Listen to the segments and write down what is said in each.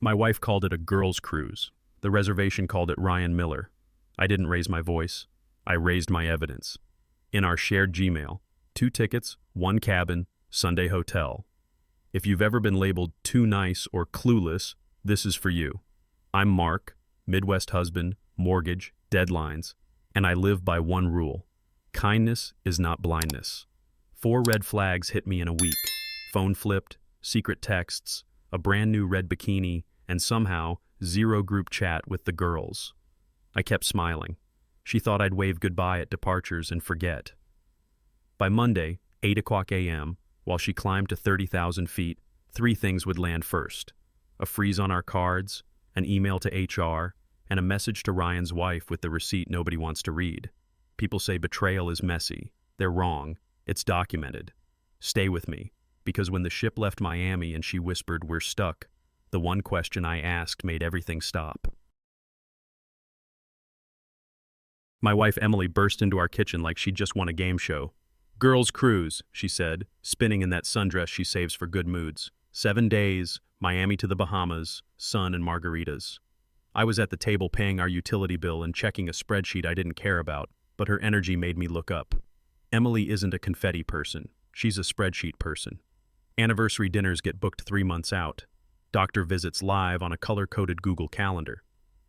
My wife called it a girls' cruise. The reservation called it Ryan Miller. I didn't raise my voice. I raised my evidence. In our shared Gmail, 2 tickets, 1 cabin, Sunday hotel. If you've ever been labeled too nice or clueless, this is for you. I'm Mark, Midwest husband, mortgage, deadlines, and I live by one rule. Kindness is not blindness. 4 red flags hit me in a week. Phone flipped, secret texts, a brand new red bikini, and somehow 0 group chat with the girls. I kept smiling. She thought I'd wave goodbye at departures and forget. By Monday, 8 o'clock a.m., while she climbed to 30,000 feet, 3 things would land first. A freeze on our cards, an email to HR, and a message to Ryan's wife with the receipt nobody wants to read. People say betrayal is messy. They're wrong. It's documented. Stay with me, because when the ship left Miami and she whispered, "We're stuck," the one question I asked made everything stop. My wife Emily burst into our kitchen like she'd just won a game show. "Girls' cruise," she said, spinning in that sundress she saves for good moods. 7 days, Miami to the Bahamas, sun and margaritas. I was at the table paying our utility bill and checking a spreadsheet I didn't care about, but her energy made me look up. Emily isn't a confetti person. She's a spreadsheet person. Anniversary dinners get booked 3 months out. Doctor visits live on a color-coded Google Calendar.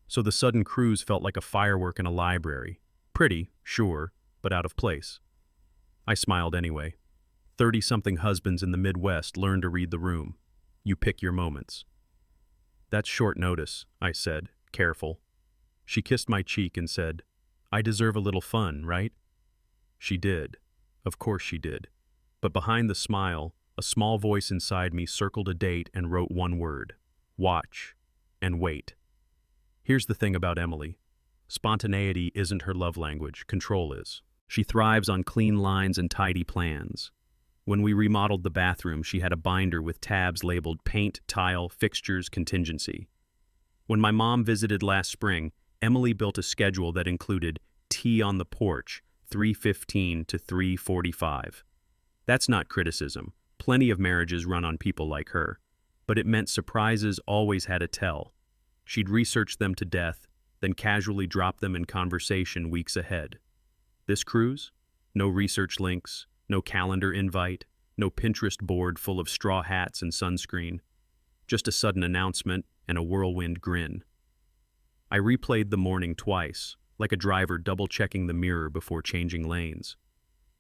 So the sudden cruise felt like a firework in a library. Pretty, sure, but out of place. I smiled anyway. 30-something husbands in the Midwest learn to read the room. You pick your moments. "That's short notice," I said, careful. She kissed my cheek and said, "I deserve a little fun, right?" She did. Of course she did. But behind the smile, a small voice inside me circled a date and wrote one word: watch and wait. Here's the thing about Emily. Spontaneity isn't her love language, control is. She thrives on clean lines and tidy plans. When we remodeled the bathroom, she had a binder with tabs labeled paint, tile, fixtures, contingency. When my mom visited last spring, Emily built a schedule that included tea on the porch, 3:15 to 3:45. That's not criticism. Plenty of marriages run on people like her. But it meant surprises always had a tell. She'd research them to death, then casually drop them in conversation weeks ahead. This cruise? No research links, no calendar invite, no Pinterest board full of straw hats and sunscreen. Just a sudden announcement and a whirlwind grin. I replayed the morning twice, like a driver double-checking the mirror before changing lanes.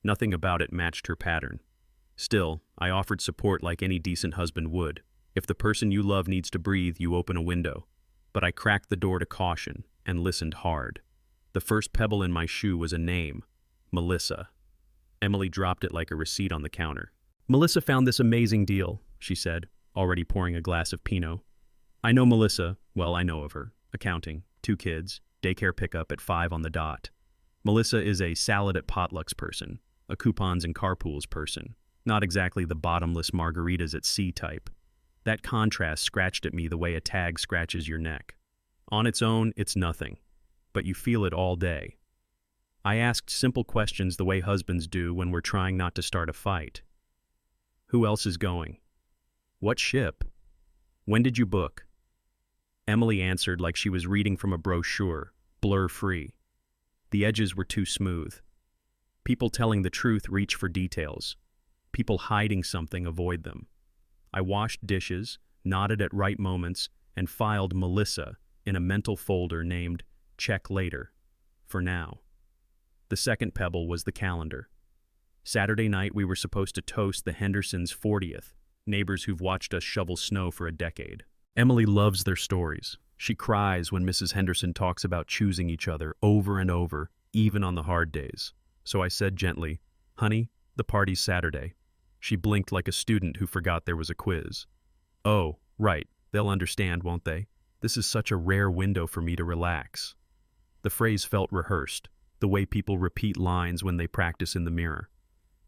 Nothing about it matched her pattern. Still, I offered support like any decent husband would. If the person you love needs to breathe, you open a window. But I cracked the door to caution and listened hard. The first pebble in my shoe was a name: Melissa. Emily dropped it like a receipt on the counter. "Melissa found this amazing deal," she said, already pouring a glass of Pinot. "I know Melissa, well, I know of her. Accounting, 2 kids, daycare pickup at 5 on the dot. Melissa is a salad at potlucks person, a coupons and carpools person, not exactly the bottomless margaritas at sea type. That contrast scratched at me the way a tag scratches your neck. On its own, it's nothing, but you feel it all day. I asked simple questions the way husbands do when we're trying not to start a fight. Who else is going? What ship? When did you book? Emily answered like she was reading from a brochure, blur-free. The edges were too smooth. People telling the truth reach for details. People hiding something avoid them. I washed dishes, nodded at right moments, and filed Melissa in a mental folder named Check Later, for now. The second pebble was the calendar. Saturday night we were supposed to toast the Hendersons' 40th, neighbors who've watched us shovel snow for a decade. Emily loves their stories. She cries when Mrs. Henderson talks about choosing each other over and over, even on the hard days. So I said gently, "Honey, the party's Saturday." She blinked like a student who forgot there was a quiz. "Oh, right, they'll understand, won't they? This is such a rare window for me to relax." The phrase felt rehearsed, the way people repeat lines when they practice in the mirror.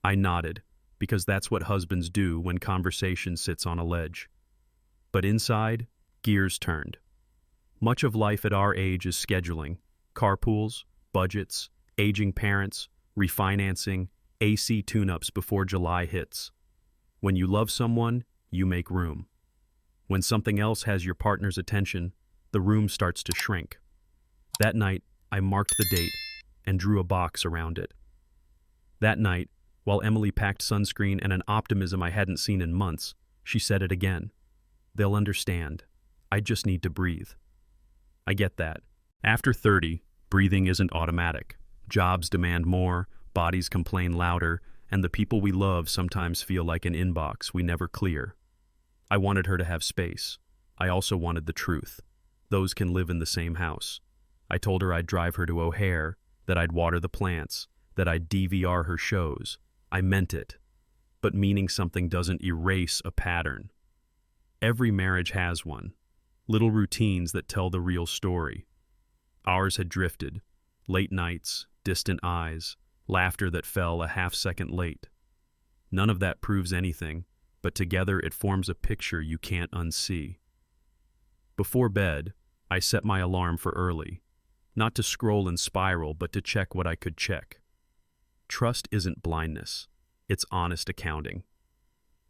I nodded, because that's what husbands do when conversation sits on a ledge. But inside, gears turned. Much of life at our age is scheduling: carpools, budgets, aging parents, refinancing, AC tune-ups before July hits. When you love someone, you make room. When something else has your partner's attention, the room starts to shrink. That night, I marked the date and drew a box around it. That night, while Emily packed sunscreen and an optimism I hadn't seen in months, she said it again. They'll understand. I just need to breathe. I get that. After 30, breathing isn't automatic. Jobs demand more, bodies complain louder, and the people we love sometimes feel like an inbox we never clear. I wanted her to have space. I also wanted the truth. Those can live in the same house. I told her I'd drive her to O'Hare, that I'd water the plants, that I'd DVR her shows. I meant it. But meaning something doesn't erase a pattern. Every marriage has one. Little routines that tell the real story. Ours had drifted. Late nights, distant eyes, laughter that fell a half-second late. None of that proves anything, but together it forms a picture you can't unsee. Before bed, I set my alarm for early. Not to scroll and spiral, but to check what I could check. Trust isn't blindness. It's honest accounting.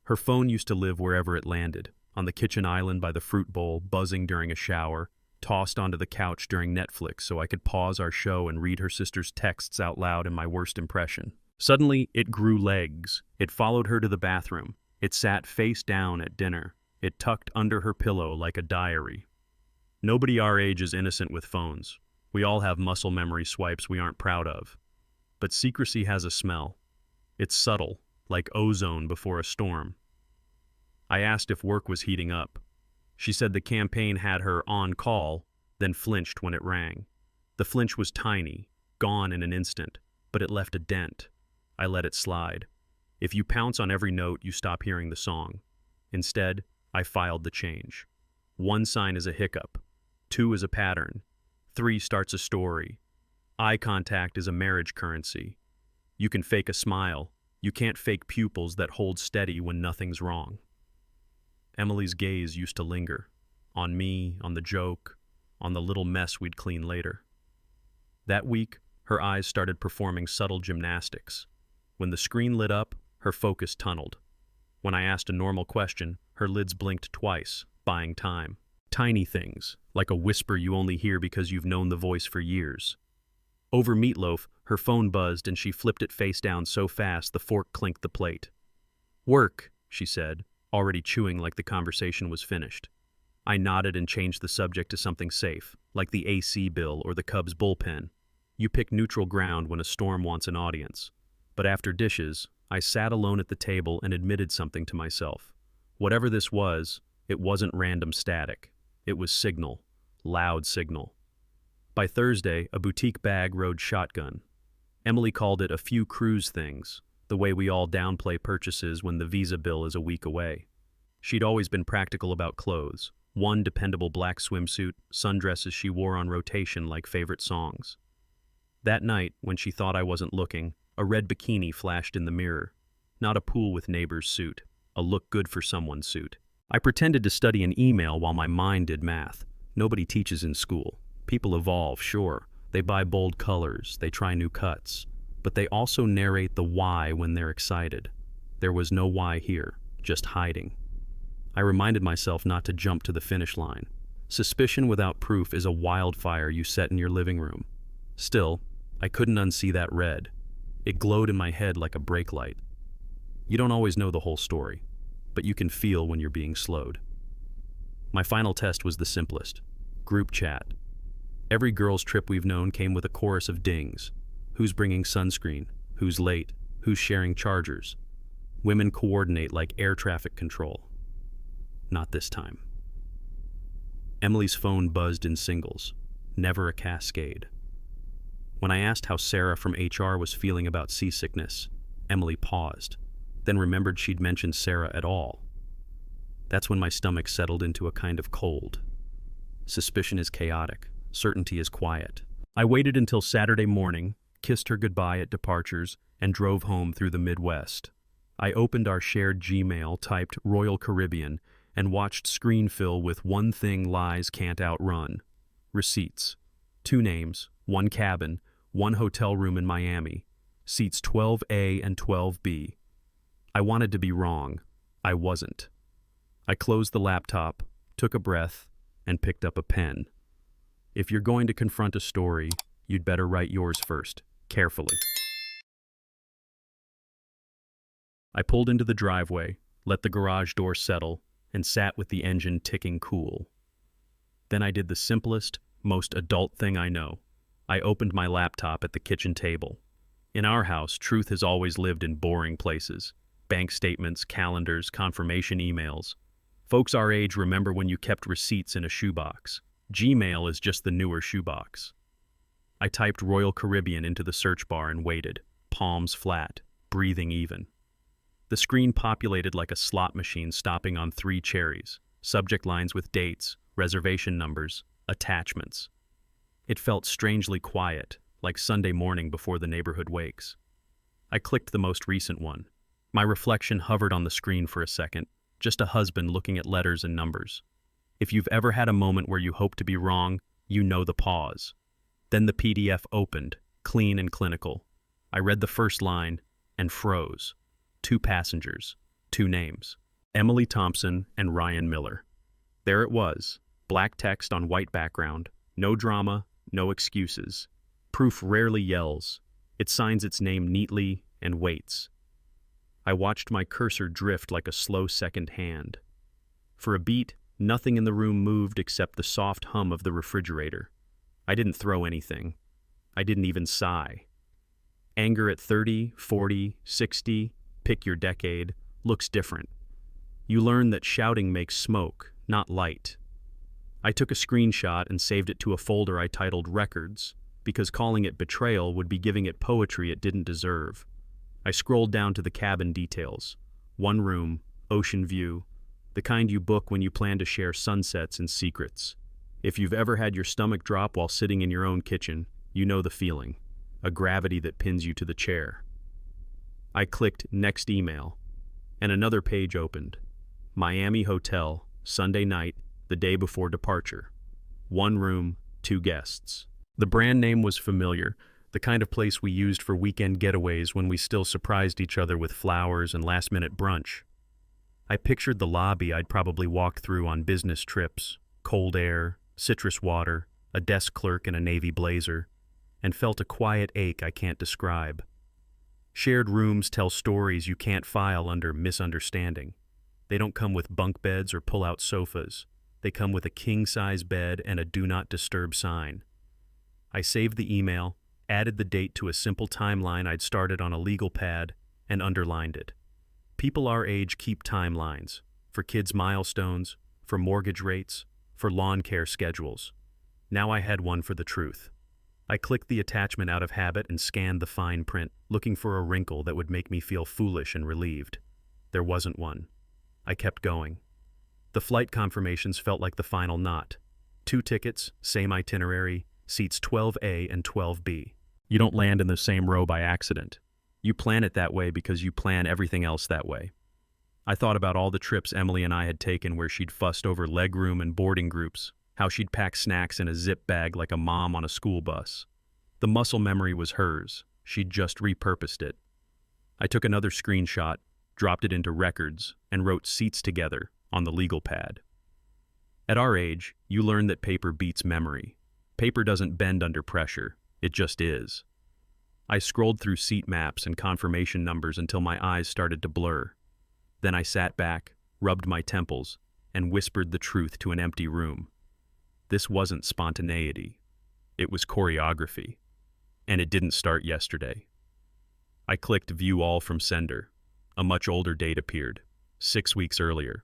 Her phone used to live wherever it landed, on the kitchen island by the fruit bowl, buzzing during a shower, tossed onto the couch during Netflix so I could pause our show and read her sister's texts out loud in my worst impression. Suddenly, it grew legs. It followed her to the bathroom. It sat face down at dinner. It tucked under her pillow like a diary. Nobody our age is innocent with phones. We all have muscle memory swipes we aren't proud of. But secrecy has a smell. It's subtle, like ozone before a storm. I asked if work was heating up. She said the campaign had her on call, then flinched when it rang. The flinch was tiny, gone in an instant, but it left a dent. I let it slide. If you pounce on every note, you stop hearing the song. Instead, I filed the change. 1 sign is a hiccup. 2 is a pattern. 3 starts a story. Eye contact is a marriage currency. You can fake a smile. You can't fake pupils that hold steady when nothing's wrong. Emily's gaze used to linger. On me, on the joke, on the little mess we'd clean later. That week, her eyes started performing subtle gymnastics. When the screen lit up, her focus tunneled. When I asked a normal question, her lids blinked twice, buying time. Tiny things, like a whisper you only hear because you've known the voice for years. Over meatloaf, her phone buzzed and she flipped it face down so fast the fork clinked the plate. "Work," she said, already chewing like the conversation was finished. I nodded and changed the subject to something safe, like the AC bill or the Cubs bullpen. You pick neutral ground when a storm wants an audience. But after dishes, I sat alone at the table and admitted something to myself. Whatever this was, it wasn't random static. It was signal, loud signal. By Thursday, a boutique bag rode shotgun. Emily called it a few cruise things, the way we all downplay purchases when the visa bill is a week away. She'd always been practical about clothes. 1 dependable black swimsuit, sundresses she wore on rotation like favorite songs. That night, when she thought I wasn't looking, a red bikini flashed in the mirror. Not a pool with neighbor's suit, a look good for someone suit. I pretended to study an email while my mind did math. Nobody teaches in school. People evolve, sure. They buy bold colors, they try new cuts. But they also narrate the why when they're excited. There was no why here, just hiding. I reminded myself not to jump to the finish line. Suspicion without proof is a wildfire you set in your living room. Still, I couldn't unsee that red. It glowed in my head like a brake light. You don't always know the whole story, but you can feel when you're being slowed. My final test was the simplest. Group chat. Every girls' trip we've known came with a chorus of dings. Who's bringing sunscreen? Who's late? Who's sharing chargers? Women coordinate like air traffic control. Not this time. Emily's phone buzzed in singles, never a cascade. When I asked how Sarah from HR was feeling about seasickness, Emily paused, then remembered she'd mentioned Sarah at all. That's when my stomach settled into a kind of cold. Suspicion is chaotic. Certainty is quiet. I waited until Saturday morning, kissed her goodbye at departures, and drove home through the Midwest. I opened our shared Gmail, typed Royal Caribbean, and watched screen fill with "One thing lies can't outrun." Receipts. 2 names, 1 cabin, 1 hotel room in Miami. Seats 12A and 12B. I wanted to be wrong. I wasn't. I closed the laptop, took a breath, and picked up a pen. If you're going to confront a story, you'd better write yours first, carefully. I pulled into the driveway, let the garage door settle, and sat with the engine ticking cool. Then I did the simplest, most adult thing I know. I opened my laptop at the kitchen table. In our house, truth has always lived in boring places. Bank statements, calendars, confirmation emails. Folks our age remember when you kept receipts in a shoebox. Gmail is just the newer shoebox. I typed Royal Caribbean into the search bar and waited, palms flat, breathing even. The screen populated like a slot machine stopping on 3 cherries, subject lines with dates, reservation numbers, attachments. It felt strangely quiet, like Sunday morning before the neighborhood wakes. I clicked the most recent one. My reflection hovered on the screen for a second, just a husband looking at letters and numbers. If you've ever had a moment where you hope to be wrong, you know the pause. Then the PDF opened, clean and clinical. I read the first line and froze. 2 passengers, 2 names, Emily Thompson and Ryan Miller. There it was, black text on white background, no drama, no excuses. Proof rarely yells. It signs its name neatly and waits. I watched my cursor drift like a slow second hand. For a beat, nothing in the room moved except the soft hum of the refrigerator. I didn't throw anything. I didn't even sigh. Anger at 30, 40, 60, pick your decade, looks different. You learn that shouting makes smoke, not light. I took a screenshot and saved it to a folder I titled Records, because calling it betrayal would be giving it poetry it didn't deserve. I scrolled down to the cabin details. 1 room, ocean view, the kind you book when you plan to share sunsets and secrets. If you've ever had your stomach drop while sitting in your own kitchen, you know the feeling, a gravity that pins you to the chair. I clicked Next Email, and another page opened. Miami Hotel, Sunday night, the day before departure. 1 room, 2 guests. The brand name was familiar, the kind of place we used for weekend getaways when we still surprised each other with flowers and last-minute brunch. I pictured the lobby I'd probably walked through on business trips, cold air, citrus water, a desk clerk in a navy blazer, and felt a quiet ache I can't describe. Shared rooms tell stories you can't file under misunderstanding. They don't come with bunk beds or pull-out sofas. They come with a king-size bed and a do not disturb sign. I saved the email, added the date to a simple timeline I'd started on a legal pad, and underlined it. People our age keep timelines, for kids' milestones, for mortgage rates, for lawn care schedules. Now I had one for the truth. I clicked the attachment out of habit and scanned the fine print, looking for a wrinkle that would make me feel foolish and relieved. There wasn't one. I kept going. The flight confirmations felt like the final knot. 2 tickets, same itinerary, seats 12A and 12B. You don't land in the same row by accident. You plan it that way because you plan everything else that way. I thought about all the trips Emily and I had taken where she'd fussed over legroom and boarding groups, how she'd pack snacks in a zip bag like a mom on a school bus. The muscle memory was hers. She'd just repurposed it. I took another screenshot, dropped it into Records, and wrote seats together on the legal pad. At our age, you learn that paper beats memory. Paper doesn't bend under pressure. It just is. I scrolled through seat maps and confirmation numbers until my eyes started to blur. Then I sat back, rubbed my temples, and whispered the truth to an empty room. This wasn't spontaneity. It was choreography. And it didn't start yesterday. I clicked View All from Sender. A much older date appeared, 6 weeks earlier.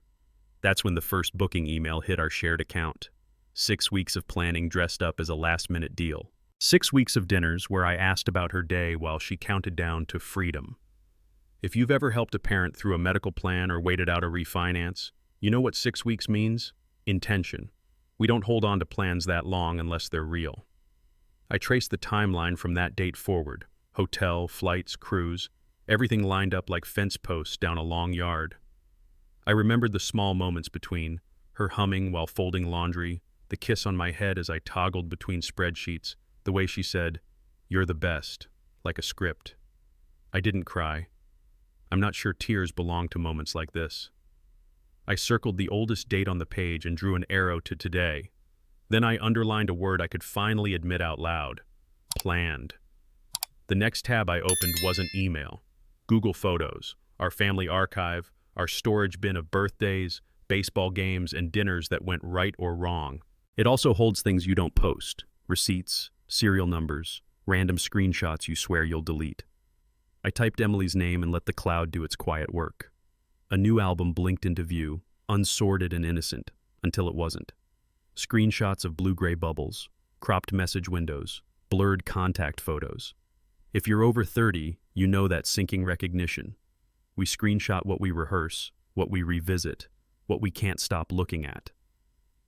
That's when the first booking email hit our shared account. 6 weeks of planning dressed up as a last-minute deal. 6 weeks of dinners where I asked about her day while she counted down to freedom. If you've ever helped a parent through a medical plan or waited out a refinance, you know what 6 weeks means? Intention. We don't hold on to plans that long unless they're real. I traced the timeline from that date forward. Hotel, flights, cruise, everything lined up like fence posts down a long yard. I remembered the small moments between, her humming while folding laundry, the kiss on my head as I toggled between spreadsheets, the way she said, "You're the best," like a script. I didn't cry. I'm not sure tears belong to moments like this. I circled the oldest date on the page and drew an arrow to today. Then I underlined a word I could finally admit out loud. Planned. The next tab I opened wasn't email. Google Photos, our family archive, our storage bin of birthdays, baseball games, and dinners that went right or wrong. It also holds things you don't post, receipts, serial numbers, random screenshots you swear you'll delete. I typed Emily's name and let the cloud do its quiet work. A new album blinked into view, unsorted and innocent, until it wasn't. Screenshots of blue-gray bubbles, cropped message windows, blurred contact photos. If you're over 30, you know that sinking recognition. We screenshot what we rehearse, what we revisit, what we can't stop looking at.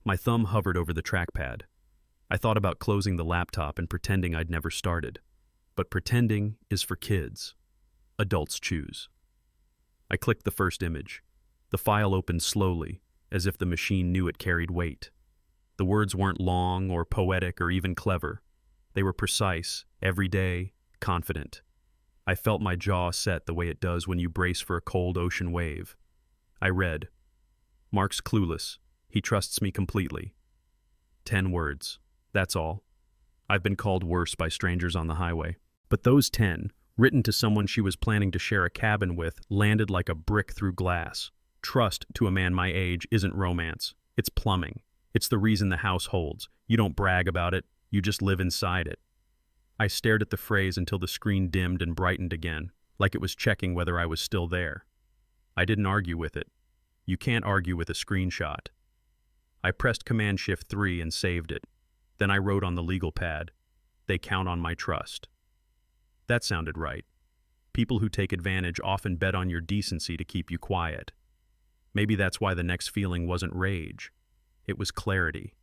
My thumb hovered over the trackpad. I thought about closing the laptop and pretending I'd never started. But pretending is for kids. Adults choose. I clicked the first image. The file opened slowly, as if the machine knew it carried weight. The words weren't long or poetic or even clever. They were precise, everyday, confident. I felt my jaw set the way it does when you brace for a cold ocean wave. I read, "Mark's clueless. He trusts me completely." 10 words. That's all. I've been called worse by strangers on the highway. But those 10, written to someone she was planning to share a cabin with, landed like a brick through glass. Trust, to a man my age, isn't romance. It's plumbing. It's the reason the house holds. You don't brag about it. You just live inside it. I stared at the phrase until the screen dimmed and brightened again, like it was checking whether I was still there. I didn't argue with it. You can't argue with a screenshot. I pressed Command-Shift-3 and saved it. Then I wrote on the legal pad, "They count on my trust." That sounded right. People who take advantage often bet on your decency to keep you quiet. Maybe that's why the next feeling wasn't rage. It was clarity.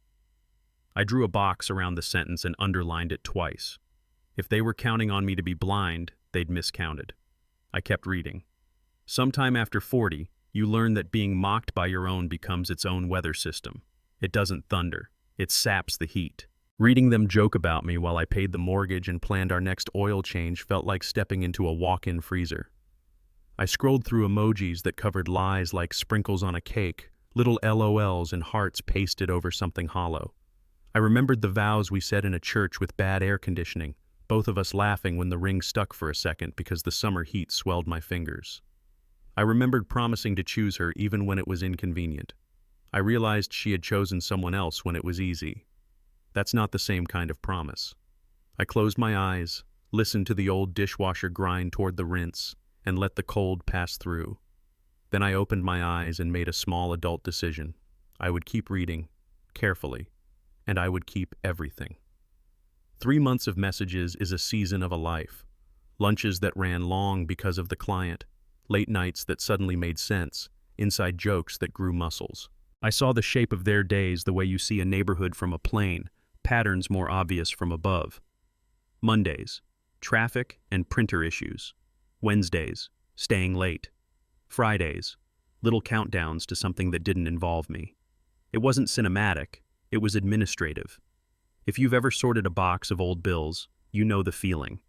I drew a box around the sentence and underlined it twice. If they were counting on me to be blind, they'd miscounted. I kept reading. Sometime after 40, you learn that being mocked by your own becomes its own weather system. It doesn't thunder. It saps the heat. Reading them joke about me while I paid the mortgage and planned our next oil change felt like stepping into a walk-in freezer. I scrolled through emojis that covered lies like sprinkles on a cake, little LOLs and hearts pasted over something hollow. I remembered the vows we said in a church with bad air conditioning, both of us laughing when the ring stuck for a second because the summer heat swelled my fingers. I remembered promising to choose her even when it was inconvenient. I realized she had chosen someone else when it was easy. That's not the same kind of promise. I closed my eyes, listened to the old dishwasher grind toward the rinse, and let the cold pass through. Then I opened my eyes and made a small adult decision. I would keep reading, carefully, and I would keep everything. 3 months of messages is a season of a life. Lunches that ran long because of the client, late nights that suddenly made sense, inside jokes that grew muscles. I saw the shape of their days the way you see a neighborhood from a plane, patterns more obvious from above. Mondays, traffic and printer issues. Wednesdays, staying late. Fridays, little countdowns to something that didn't involve me. It wasn't cinematic, it was administrative. If you've ever sorted a box of old bills, you know the feeling.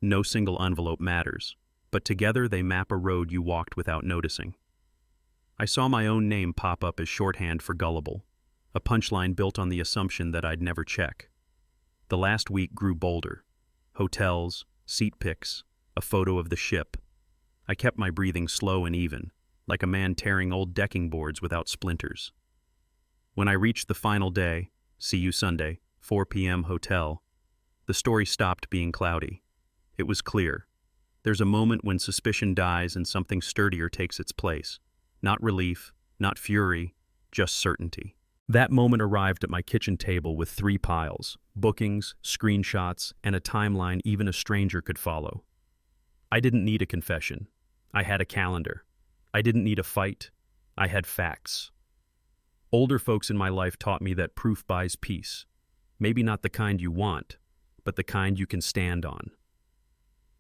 No single envelope matters, but together they map a road you walked without noticing. I saw my own name pop up as shorthand for gullible, a punchline built on the assumption that I'd never check. The last week grew bolder. Hotels, seat pics, a photo of the ship. I kept my breathing slow and even, like a man tearing old decking boards without splinters. When I reached the final day, see you Sunday, 4 p.m. hotel, the story stopped being cloudy. It was clear. There's a moment when suspicion dies and something sturdier takes its place. Not relief, not fury, just certainty. That moment arrived at my kitchen table with 3 piles, bookings, screenshots, and a timeline even a stranger could follow. I didn't need a confession. I had a calendar. I didn't need a fight. I had facts. Older folks in my life taught me that proof buys peace. Maybe not the kind you want, but the kind you can stand on.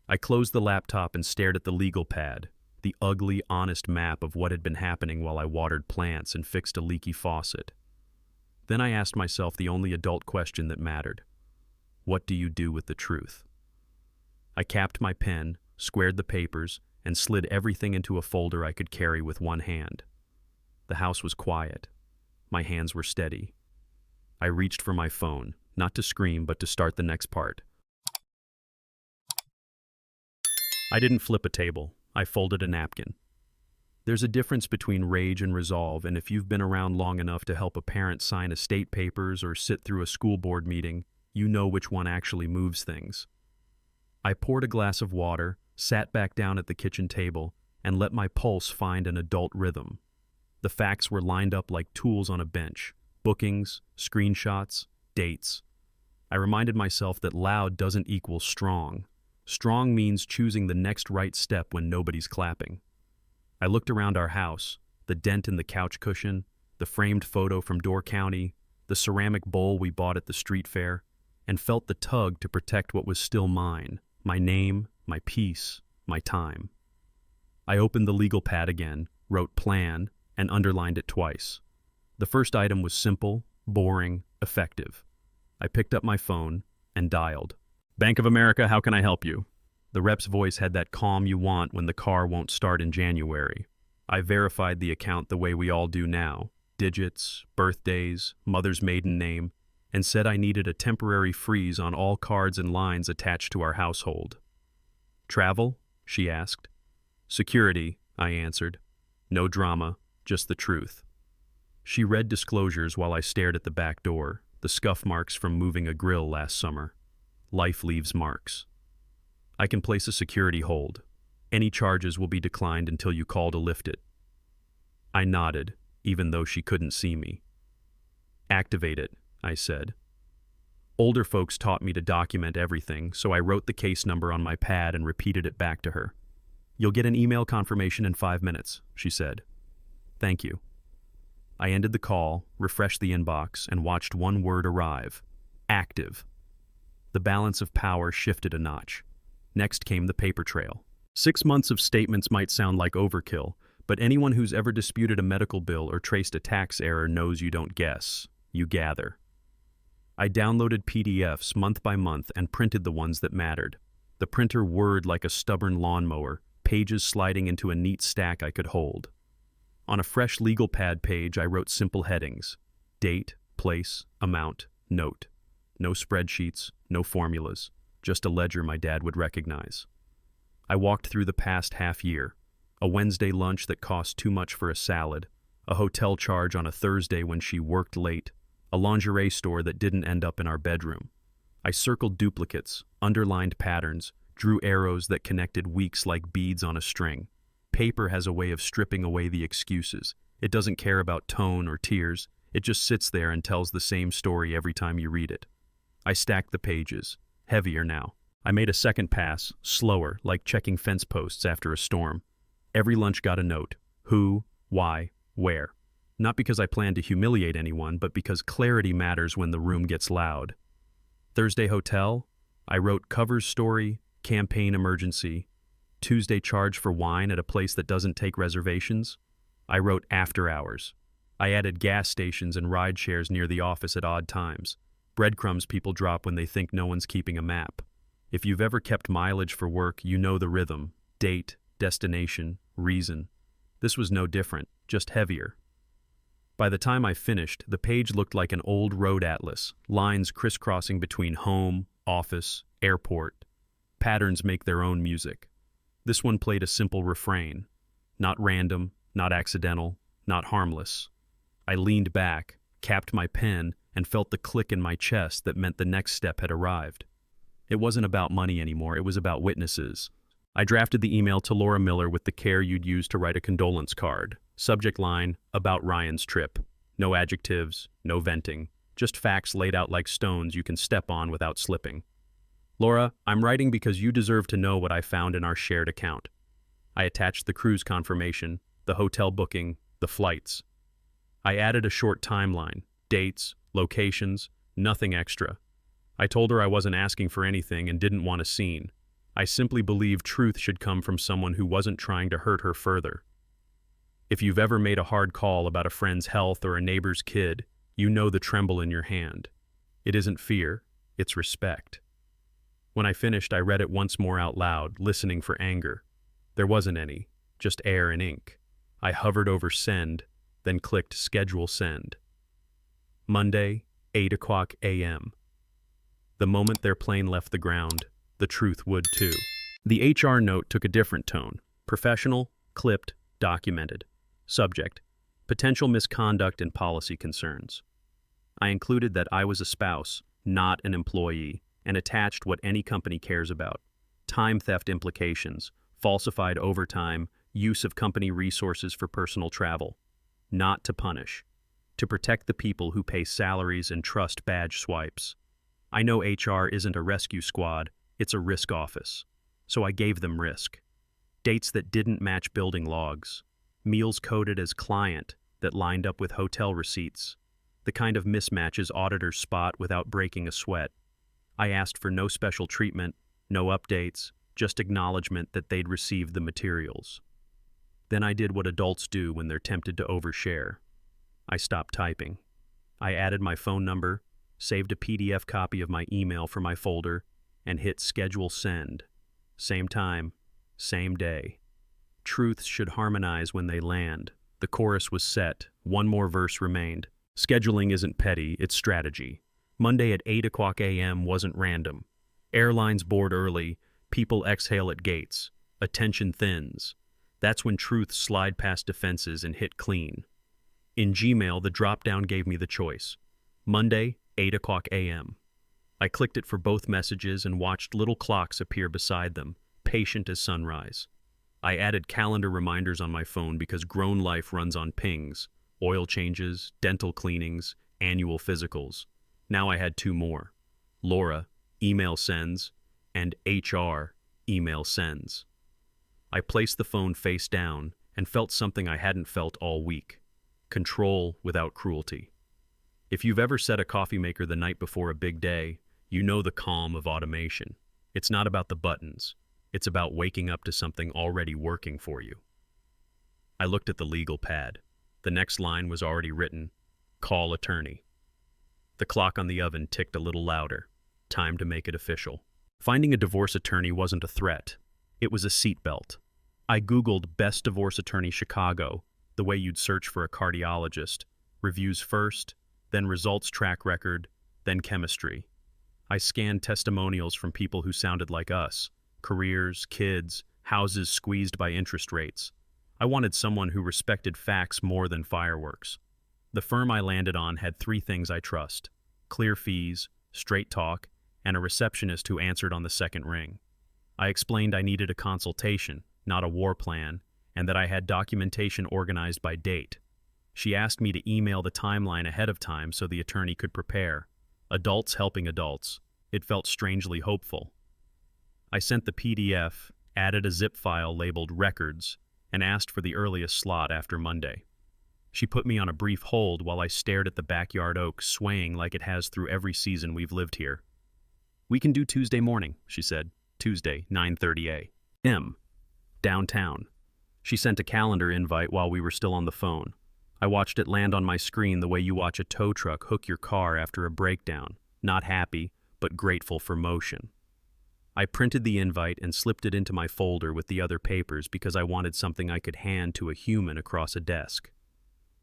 I closed the laptop and stared at the legal pad, the ugly, honest map of what had been happening while I watered plants and fixed a leaky faucet. Then I asked myself the only adult question that mattered. What do you do with the truth? I capped my pen, squared the papers, and slid everything into a folder I could carry with one hand. The house was quiet. My hands were steady. I reached for my phone, not to scream, but to start the next part. I didn't flip a table. I folded a napkin. There's a difference between rage and resolve, and if you've been around long enough to help a parent sign estate papers or sit through a school board meeting, you know which one actually moves things. I poured a glass of water, sat back down at the kitchen table, and let my pulse find an adult rhythm. The facts were lined up like tools on a bench: bookings, screenshots, dates. I reminded myself that loud doesn't equal strong. Strong means choosing the next right step when nobody's clapping. I looked around our house, the dent in the couch cushion, the framed photo from Door County, the ceramic bowl we bought at the street fair, and felt the tug to protect what was still mine: my name, my peace, my time. I opened the legal pad again, wrote plan, and underlined it twice. The first item was simple, boring, effective. I picked up my phone and dialed. Bank of America, how can I help you? The rep's voice had that calm you want when the car won't start in January. I verified the account the way we all do now: digits, birthdays, mother's maiden name, and said I needed a temporary freeze on all cards and lines attached to our household. Travel? She asked. Security, I answered. No drama, just the truth. She read disclosures while I stared at the back door, the scuff marks from moving a grill last summer. Life leaves marks. I can place a security hold. Any charges will be declined until you call to lift it. I nodded, even though she couldn't see me. Activate it, I said. Older folks taught me to document everything, so I wrote the case number on my pad and repeated it back to her. You'll get an email confirmation in 5 minutes, she said. Thank you. I ended the call, refreshed the inbox, and watched one word arrive: active. The balance of power shifted a notch. Next came the paper trail. 6 months of statements might sound like overkill, but anyone who's ever disputed a medical bill or traced a tax error knows you don't guess, you gather. I downloaded PDFs month by month and printed the ones that mattered. The printer whirred like a stubborn lawnmower, pages sliding into a neat stack I could hold. On a fresh legal pad page, I wrote simple headings: date, place, amount, note. No spreadsheets, no formulas, just a ledger my dad would recognize. I walked through the past half year: a Wednesday lunch that cost too much for a salad, a hotel charge on a Thursday when she worked late, a lingerie store that didn't end up in our bedroom. I circled duplicates, underlined patterns, drew arrows that connected weeks like beads on a string. Paper has a way of stripping away the excuses. It doesn't care about tone or tears. It just sits there and tells the same story every time you read it. I stacked the pages, heavier now. I made a second pass, slower, like checking fence posts after a storm. Every lunch got a note: who, why, where. Not because I planned to humiliate anyone, but because clarity matters when the room gets loud. Thursday hotel, I wrote cover's story, campaign emergency. Tuesday charge for wine at a place that doesn't take reservations. I wrote after hours. I added gas stations and ride shares near the office at odd times. Breadcrumbs people drop when they think no one's keeping a map. If you've ever kept mileage for work, you know the rhythm: date, destination, reason. This was no different, just heavier. By the time I finished, the page looked like an old road atlas, lines crisscrossing between home, office, airport. Patterns make their own music. This one played a simple refrain: not random, not accidental, not harmless. I leaned back, capped my pen, and felt the click in my chest that meant the next step had arrived. It wasn't about money anymore, it was about witnesses. I drafted the email to Laura Miller with the care you'd use to write a condolence card. Subject line: about Ryan's trip. No adjectives, no venting, just facts laid out like stones you can step on without slipping. Laura, I'm writing because you deserve to know what I found in our shared account. I attached the cruise confirmation, the hotel booking, the flights. I added a short timeline: dates, locations, nothing extra. I told her I wasn't asking for anything and didn't want a scene. I simply believed truth should come from someone who wasn't trying to hurt her further. If you've ever made a hard call about a friend's health or a neighbor's kid, you know the tremble in your hand. It isn't fear, it's respect. When I finished, I read it once more out loud, listening for anger. There wasn't any, just air and ink. I hovered over send, then clicked Schedule Send. Monday, 8 o'clock a.m. The moment their plane left the ground, the truth would too. The HR note took a different tone. Professional, clipped, documented. Subject: potential misconduct and policy concerns. I included that I was a spouse, not an employee, and attached what any company cares about: time theft implications, falsified overtime, use of company resources for personal travel. Not to punish, to protect the people who pay salaries and trust badge swipes. I know HR isn't a rescue squad, it's a risk office. So I gave them risk. Dates that didn't match building logs. Meals coded as client that lined up with hotel receipts. The kind of mismatches auditors spot without breaking a sweat. I asked for no special treatment, no updates, just acknowledgement that they'd received the materials. Then I did what adults do when they're tempted to overshare. I stopped typing. I added my phone number, saved a PDF copy of my email for my folder, and hit Schedule Send. Same time, same day. Truths should harmonize when they land. The chorus was set. One more verse remained. Scheduling isn't petty, it's strategy. Monday at 8 o'clock a.m. wasn't random. Airlines board early, people exhale at gates. Attention thins. That's when truths slide past defenses and hit clean. In Gmail, the drop-down gave me the choice. Monday, 8 o'clock a.m. I clicked it for both messages and watched little clocks appear beside them, patient as sunrise. I added calendar reminders on my phone because grown life runs on pings: oil changes, dental cleanings, annual physicals. Now I had two more: Laura, email sends, and HR, email sends. I placed the phone face down and felt something I hadn't felt all week: control without cruelty. If you've ever set a coffee maker the night before a big day, you know the calm of automation. It's not about the buttons. It's about waking up to something already working for you. I looked at the legal pad. The next line was already written: call attorney. The clock on the oven ticked a little louder. Time to make it official. Finding a divorce attorney wasn't a threat. It was a seatbelt. I Googled Best Divorce Attorney Chicago, the way you'd search for a cardiologist. Reviews first, then results track record, then chemistry. I scanned testimonials from people who sounded like us: careers, kids, houses squeezed by interest rates. I wanted someone who respected facts more than fireworks. The firm I landed on had three things I trust: clear fees, straight talk, and a receptionist who answered on the second ring. I explained I needed a consultation, not a war plan, and that I had documentation organized by date. She asked me to email the timeline ahead of time so the attorney could prepare. Adults helping adults. It felt strangely hopeful. I sent the PDF, added a zip file labeled Records, and asked for the earliest slot after Monday. She put me on a brief hold while I stared at the backyard oak swaying like it has through every season we've lived here. "We can do Tuesday morning," she said. Tuesday, 9:30 a.m. Downtown. She sent a calendar invite while we were still on the phone. I watched it land on my screen the way you watch a tow truck hook your car after a breakdown, not happy, but grateful for motion. I printed the invite and slipped it into my folder with the other papers because I wanted something I could hand to a human across a desk.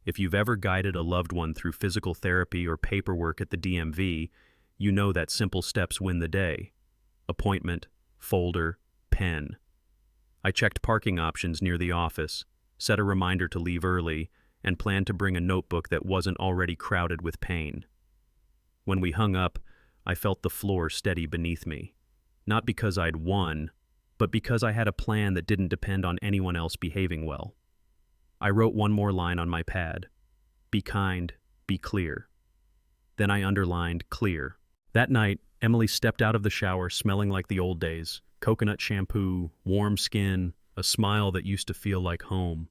If you've ever guided a loved one through physical therapy or paperwork at the DMV, you know that simple steps win the day. Appointment, folder, pen. I checked parking options near the office, set a reminder to leave early, and planned to bring a notebook that wasn't already crowded with pain. When we hung up, I felt the floor steady beneath me. Not because I'd won, but because I had a plan that didn't depend on anyone else behaving well. I wrote one more line on my pad: be kind, be clear. Then I underlined clear. That night, Emily stepped out of the shower smelling like the old days: coconut shampoo, warm skin, a smile that used to feel like home.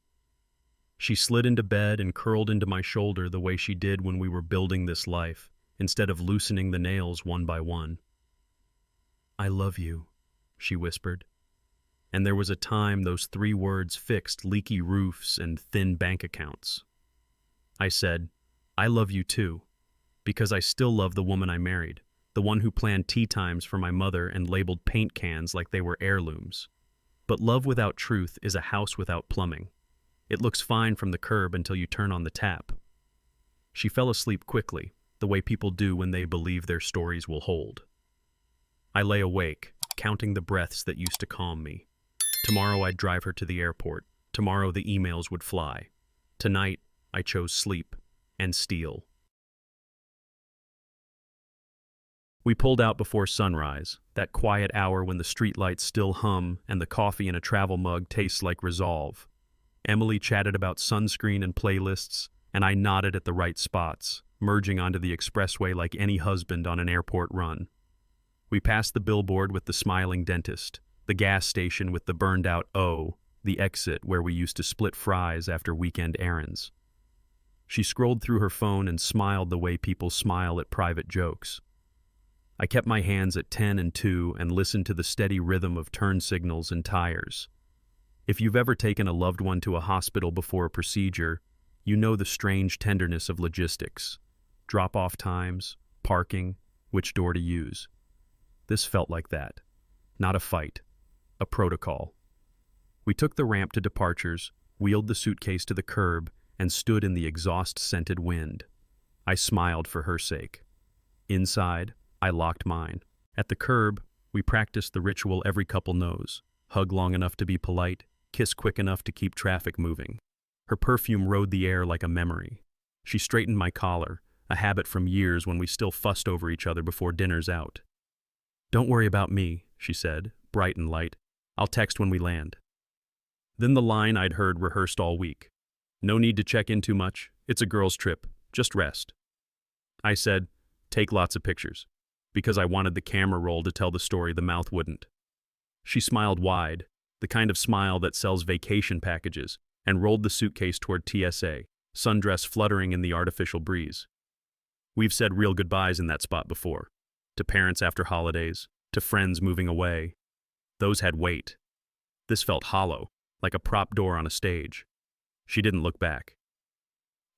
She slid into bed and curled into my shoulder the way she did when we were building this life, instead of loosening the nails one by one. "I love you," she whispered. And there was a time those three words fixed leaky roofs and thin bank accounts. I said, "I love you too," because I still love the woman I married, the one who planned tea times for my mother and labeled paint cans like they were heirlooms. But love without truth is a house without plumbing. It looks fine from the curb until you turn on the tap. She fell asleep quickly, the way people do when they believe their stories will hold. I lay awake, counting the breaths that used to calm me. Tomorrow I'd drive her to the airport. Tomorrow the emails would fly. Tonight, I chose sleep and steal. We pulled out before sunrise, that quiet hour when the streetlights still hum and the coffee in a travel mug tastes like resolve. Emily chatted about sunscreen and playlists, and I nodded at the right spots, merging onto the expressway like any husband on an airport run. We passed the billboard with the smiling dentist, the gas station with the burned-out O, the exit where we used to split fries after weekend errands. She scrolled through her phone and smiled the way people smile at private jokes. I kept my hands at 10 and 2 and listened to the steady rhythm of turn signals and tires. If you've ever taken a loved one to a hospital before a procedure, you know the strange tenderness of logistics. Drop-off times, parking, which door to use. This felt like that. Not a fight. A protocol. We took the ramp to departures, wheeled the suitcase to the curb, and stood in the exhaust-scented wind. I smiled for her sake. Inside, I locked mine. At the curb, we practiced the ritual every couple knows. Hug long enough to be polite, kiss quick enough to keep traffic moving. Her perfume rode the air like a memory. She straightened my collar, a habit from years when we still fussed over each other before dinners out. "Don't worry about me," she said, bright and light. "I'll text when we land." Then the line I'd heard rehearsed all week. "No need to check in too much. It's a girl's trip. Just rest." I said, "Take lots of pictures," because I wanted the camera roll to tell the story the mouth wouldn't. She smiled wide, the kind of smile that sells vacation packages, and rolled the suitcase toward TSA, sundress fluttering in the artificial breeze. We've said real goodbyes in that spot before. To parents after holidays, to friends moving away. Those had weight. This felt hollow, like a prop door on a stage. She didn't look back.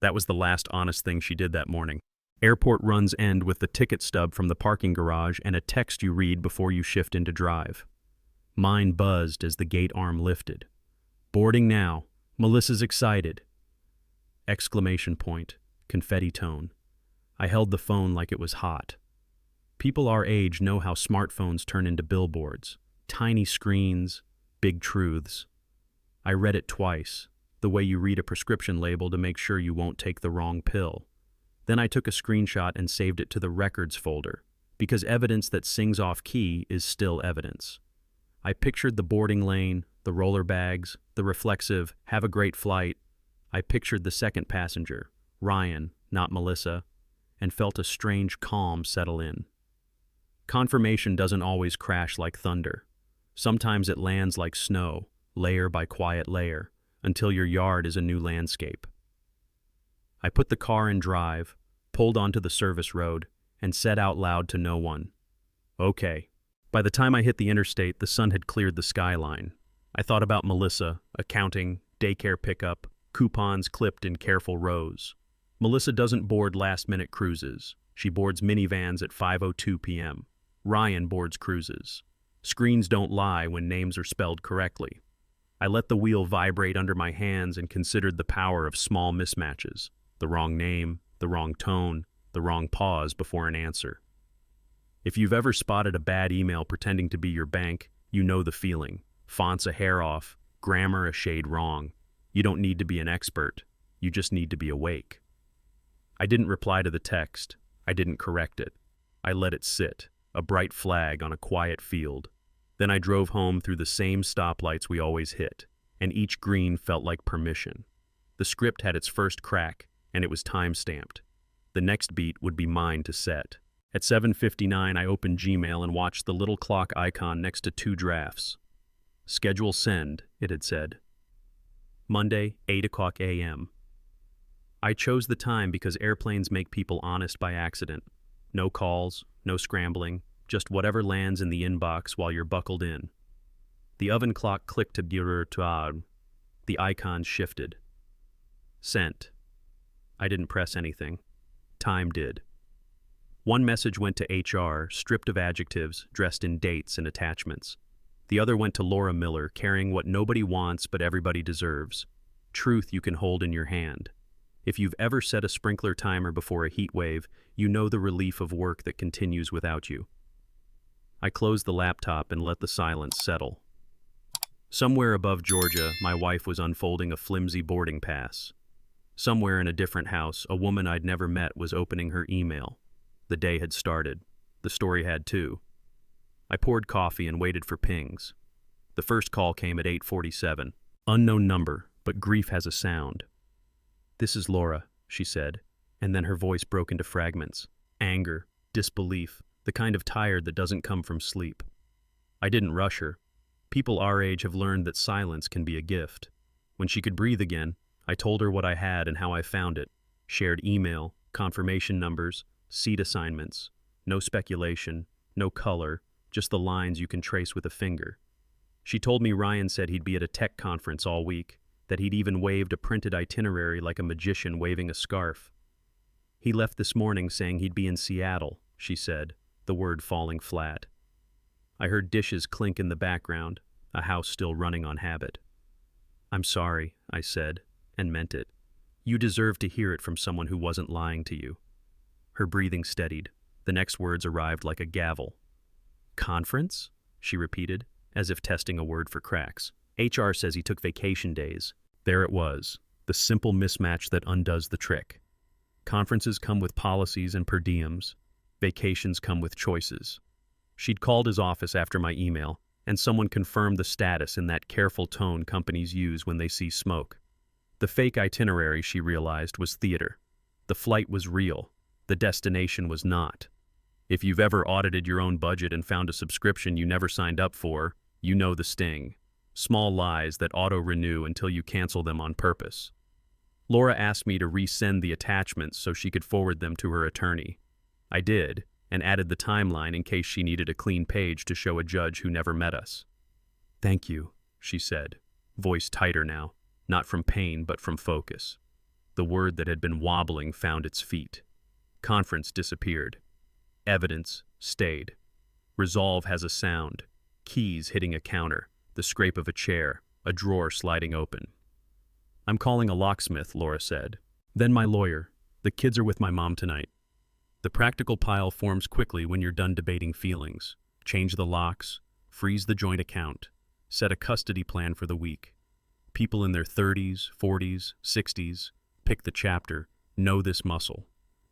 That was the last honest thing she did that morning. Airport runs end with the ticket stub from the parking garage and a text you read before you shift into drive. Mine buzzed as the gate arm lifted. "Boarding now. Melissa's excited." Exclamation point, confetti tone. I held the phone like it was hot. People our age know how smartphones turn into billboards. Tiny screens, big truths. I read it twice, the way you read a prescription label to make sure you won't take the wrong pill. Then I took a screenshot and saved it to the records folder, because evidence that sings off key is still evidence. I pictured the boarding lane, the roller bags, the reflexive, "have a great flight." I pictured the second passenger, Ryan, not Melissa, and felt a strange calm settle in. Confirmation doesn't always crash like thunder. Sometimes it lands like snow, layer by quiet layer, until your yard is a new landscape. I put the car in drive, pulled onto the service road, and said out loud to no one, "Okay." By the time I hit the interstate, the sun had cleared the skyline. I thought about Melissa, accounting, daycare pickup, coupons clipped in careful rows. Melissa doesn't board last-minute cruises. She boards minivans at 5:02 p.m. Ryan boards cruises. Screens don't lie when names are spelled correctly. I let the wheel vibrate under my hands and considered the power of small mismatches. The wrong name, the wrong tone, the wrong pause before an answer. If you've ever spotted a bad email pretending to be your bank, you know the feeling. Fonts a hair off, grammar a shade wrong. You don't need to be an expert. You just need to be awake. I didn't reply to the text. I didn't correct it. I let it sit, a bright flag on a quiet field. Then I drove home through the same stoplights we always hit, and each green felt like permission. The script had its first crack, and it was time-stamped. The next beat would be mine to set. At 7:59, I opened Gmail and watched the little clock icon next to 2 drafts. "Schedule send," it had said. Monday, 8:00 a.m. I chose the time because airplanes make people honest by accident. No calls, no scrambling, just whatever lands in the inbox while you're buckled in. The oven clock clicked to Bureau. The icon shifted. Sent. I didn't press anything. Time did. One message went to HR, stripped of adjectives, dressed in dates and attachments. The other went to Laura Miller, carrying what nobody wants but everybody deserves. truth you can hold in your hand. If you've ever set a sprinkler timer before a heat wave, you know the relief of work that continues without you. I closed the laptop and let the silence settle. Somewhere above Georgia, my wife was unfolding a flimsy boarding pass. Somewhere in a different house, a woman I'd never met was opening her email. The day had started. The story had too. I poured coffee and waited for pings. The first call came at 8:47. Unknown number, but grief has a sound. "This is Laura," she said, and then her voice broke into fragments. Anger, disbelief, the kind of tired that doesn't come from sleep. I didn't rush her. People our age have learned that silence can be a gift. When she could breathe again, I told her what I had and how I found it. Shared email, confirmation numbers, seat assignments. No speculation, no color, just the lines you can trace with a finger. She told me Ryan said he'd be at a tech conference all week, that he'd even waved a printed itinerary like a magician waving a scarf. "He left this morning saying he'd be in Seattle," she said, the word falling flat. I heard dishes clink in the background, a house still running on habit. "I'm sorry," I said, and meant it. "You deserve to hear it from someone who wasn't lying to you." Her breathing steadied. The next words arrived like a gavel. "Conference?" she repeated, as if testing a word for cracks. "HR says he took vacation days." There it was, the simple mismatch that undoes the trick. Conferences come with policies and per diems. Vacations come with choices. She'd called his office after my email, and someone confirmed the status in that careful tone companies use when they see smoke. The fake itinerary, she realized, was theater. The flight was real. The destination was not. If you've ever audited your own budget and found a subscription you never signed up for, you know the sting. Small lies that auto-renew until you cancel them on purpose. Laura asked me to resend the attachments so she could forward them to her attorney. I did, and added the timeline in case she needed a clean page to show a judge who never met us. "Thank you," she said, voice tighter now, not from pain but from focus. The word that had been wobbling found its feet. Conference disappeared. Evidence stayed. Resolve has a sound. Keys hitting a counter, the scrape of a chair, a drawer sliding open. "I'm calling a locksmith," Laura said. "Then my lawyer. The kids are with my mom tonight." The practical pile forms quickly when you're done debating feelings. Change the locks, freeze the joint account, set a custody plan for the week. People in their 30s, 40s, 60s, pick the chapter, know this muscle.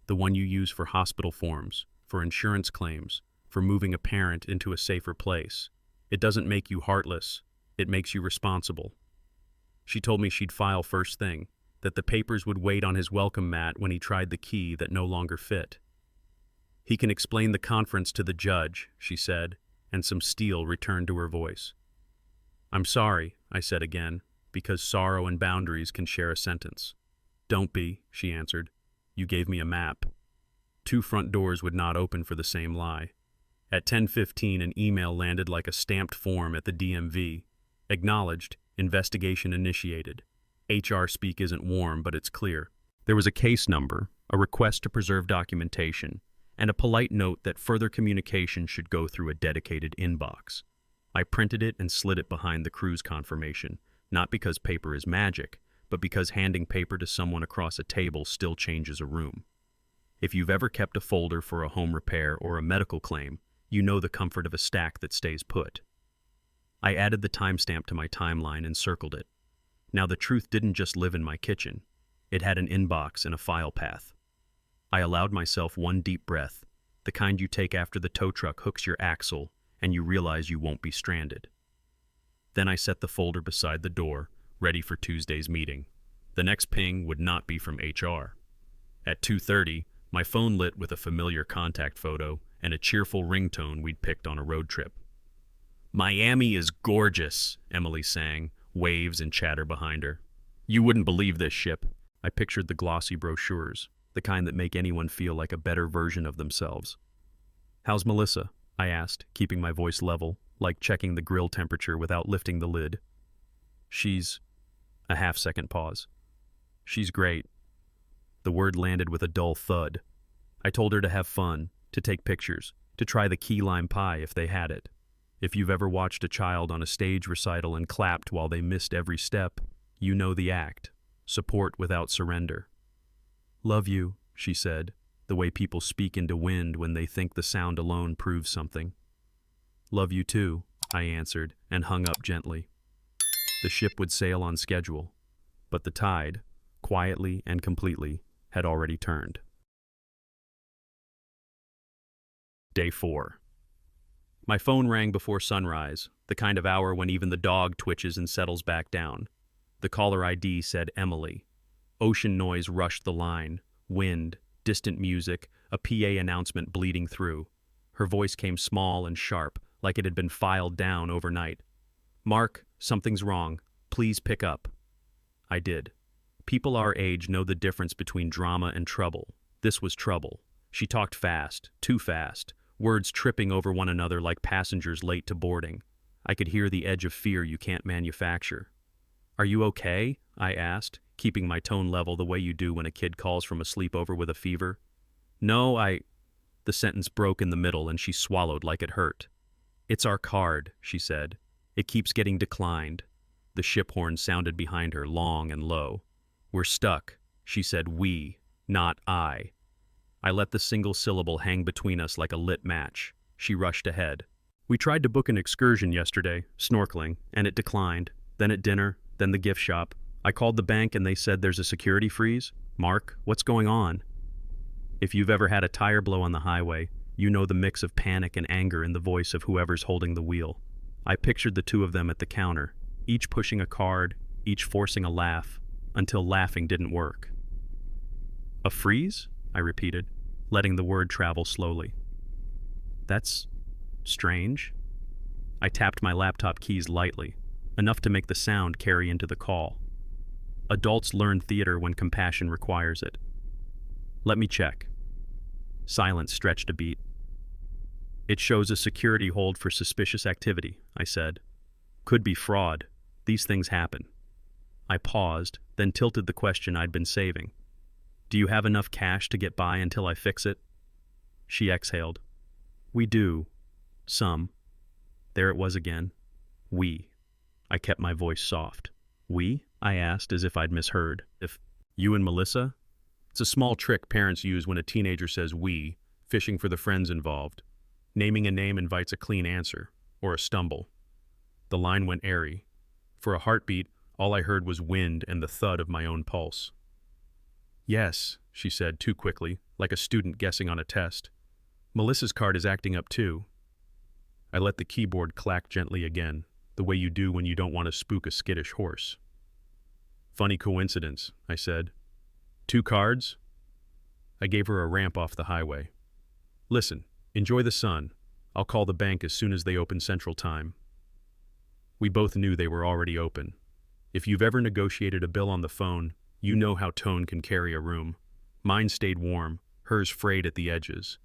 The one you use for hospital forms, for insurance claims, for moving a parent into a safer place. It doesn't make you heartless, it makes you responsible. She told me she'd file first thing, that the papers would wait on his welcome mat when he tried the key that no longer fit. "He can explain the conference to the judge," she said, and some steel returned to her voice. "I'm sorry," I said again, because sorrow and boundaries can share a sentence. "Don't be," she answered. "You gave me a map." 2 front doors would not open for the same lie. At 10:15, an email landed like a stamped form at the DMV. Acknowledged, investigation initiated. HR speak isn't warm, but it's clear. There was a case number, a request to preserve documentation, and a polite note that further communication should go through a dedicated inbox. I printed it and slid it behind the cruise confirmation, not because paper is magic, but because handing paper to someone across a table still changes a room. If you've ever kept a folder for a home repair or a medical claim, you know the comfort of a stack that stays put. I added the timestamp to my timeline and circled it. Now the truth didn't just live in my kitchen. It had an inbox and a file path. I allowed myself one deep breath, the kind you take after the tow truck hooks your axle and you realize you won't be stranded. Then I set the folder beside the door, ready for Tuesday's meeting. The next ping would not be from HR. At 2:30, my phone lit with a familiar contact photo and a cheerful ringtone we'd picked on a road trip. "Miami is gorgeous," Emily sang, waves and chatter behind her. "You wouldn't believe this ship." I pictured the glossy brochures, the kind that make anyone feel like a better version of themselves. "How's Melissa?" I asked, keeping my voice level, like checking the grill temperature without lifting the lid. "She's..." A half-second pause. "She's great." The word landed with a dull thud. I told her to have fun, to take pictures, to try the key lime pie if they had it. If you've ever watched a child on a stage recital and clapped while they missed every step, you know the act. support without surrender. Love you, she said, the way people speak into wind when they think the sound alone proves something. Love you too, I answered, and hung up gently. The ship would sail on schedule, but the tide, quietly and completely, had already turned. Day 4. My phone rang before sunrise, the kind of hour when even the dog twitches and settles back down. The caller ID said Emily. Ocean noise rushed the line, wind, distant music, a PA announcement bleeding through. Her voice came small and sharp, like it had been filed down overnight. Mark, something's wrong. Please pick up. I did. People our age know the difference between drama and trouble. This was trouble. She talked fast, too fast, words tripping over one another like passengers late to boarding. I could hear the edge of fear you can't manufacture. Are you okay? I asked, keeping my tone level the way you do when a kid calls from a sleepover with a fever. No, The sentence broke in the middle and she swallowed like it hurt. It's our card, she said. It keeps getting declined. The ship horn sounded behind her, long and low. We're stuck, she said, we, not I. I let the single syllable hang between us like a lit match. She rushed ahead. We tried to book an excursion yesterday, snorkeling, and it declined. Then at dinner, then the gift shop. I called the bank and they said there's a security freeze. Mark, what's going on? If you've ever had a tire blow on the highway, you know the mix of panic and anger in the voice of whoever's holding the wheel. I pictured the two of them at the counter, each pushing a card, each forcing a laugh, until laughing didn't work. A freeze? I repeated, letting the word travel slowly. That's strange. I tapped my laptop keys lightly, enough to make the sound carry into the call. Adults learn theater when compassion requires it. Let me check. Silence stretched a beat. It shows a security hold for suspicious activity, I said. Could be fraud. These things happen. I paused, then tilted the question I'd been saving. Do you have enough cash to get by until I fix it? She exhaled. We do. Some. There it was again. We. I kept my voice soft. We? I asked, as if I'd misheard. If you and Melissa? It's a small trick parents use when a teenager says we, fishing for the friends involved. Naming a name invites a clean answer, or a stumble. The line went airy. For a heartbeat, all I heard was wind and the thud of my own pulse. Yes, she said too quickly, like a student guessing on a test. Melissa's card is acting up too. I let the keyboard clack gently again, the way you do when you don't want to spook a skittish horse. Funny coincidence, I said. 2 cards? I gave her a ramp off the highway. Listen, enjoy the sun. I'll call the bank as soon as they open Central Time. We both knew they were already open. If you've ever negotiated a bill on the phone, you know how tone can carry a room. Mine stayed warm, hers frayed at the edges.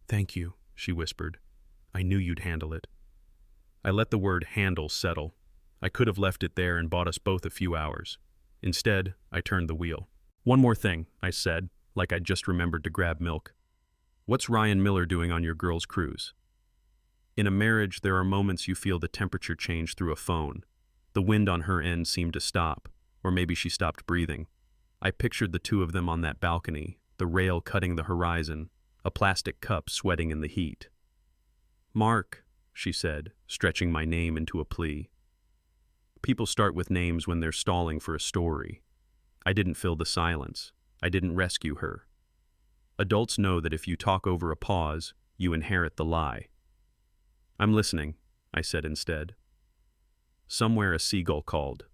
Thank you, she whispered. I knew you'd handle it. I let the word handle settle. I could have left it there and bought us both a few hours. Instead, I turned the wheel. One more thing, I said, like I'd just remembered to grab milk. What's Ryan Miller doing on your girls' cruise? In a marriage, there are moments you feel the temperature change through a phone. The wind on her end seemed to stop, or maybe she stopped breathing. I pictured the two of them on that balcony, the rail cutting the horizon, a plastic cup sweating in the heat. Mark, she said, stretching my name into a plea. People start with names when they're stalling for a story. I didn't fill the silence. I didn't rescue her. Adults know that if you talk over a pause, you inherit the lie. I'm listening, I said instead. Somewhere a seagull called.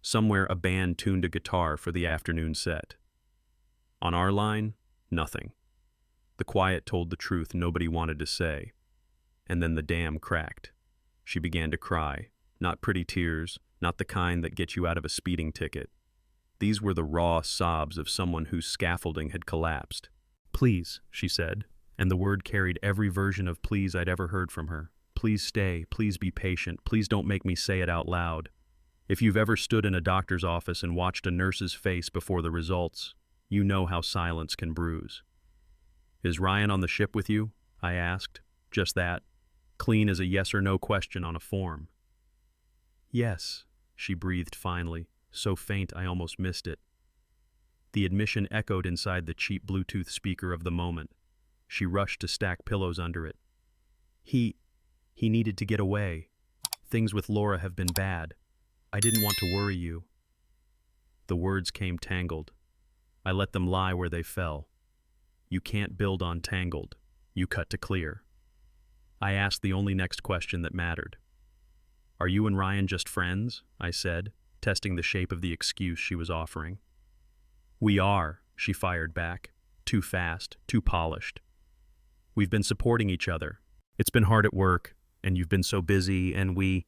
Somewhere a band tuned a guitar for the afternoon set. On our line, nothing. The quiet told the truth nobody wanted to say. And then the dam cracked. She began to cry, not pretty tears, not the kind that get you out of a speeding ticket. These were the raw sobs of someone whose scaffolding had collapsed. Please, she said, and the word carried every version of please I'd ever heard from her. Please stay, please be patient, please don't make me say it out loud. If you've ever stood in a doctor's office and watched a nurse's face before the results, you know how silence can bruise. Is Ryan on the ship with you? I asked. Just that. Clean as a yes or no question on a form. Yes, she breathed finally, so faint I almost missed it. The admission echoed inside the cheap Bluetooth speaker of the moment. She rushed to stack pillows under it. He needed to get away. Things with Laura have been bad. I didn't want to worry you. The words came tangled. I let them lie where they fell. You can't build on tangled. You cut to clear. I asked the only next question that mattered. Are you and Ryan just friends? I said, testing the shape of the excuse she was offering. We are, she fired back. Too fast, too polished. We've been supporting each other. It's been hard at work, and you've been so busy, and we...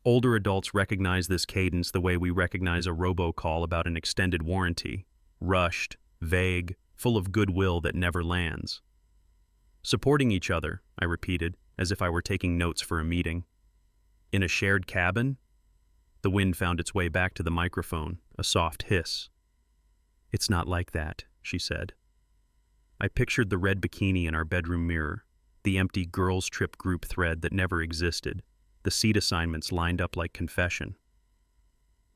Older adults recognize this cadence the way we recognize a robocall about an extended warranty. Rushed, vague, full of goodwill that never lands. Supporting each other, I repeated, as if I were taking notes for a meeting. In a shared cabin? The wind found its way back to the microphone, a soft hiss. It's not like that, she said. I pictured the red bikini in our bedroom mirror, the empty girls' trip group thread that never existed, the seat assignments lined up like confession.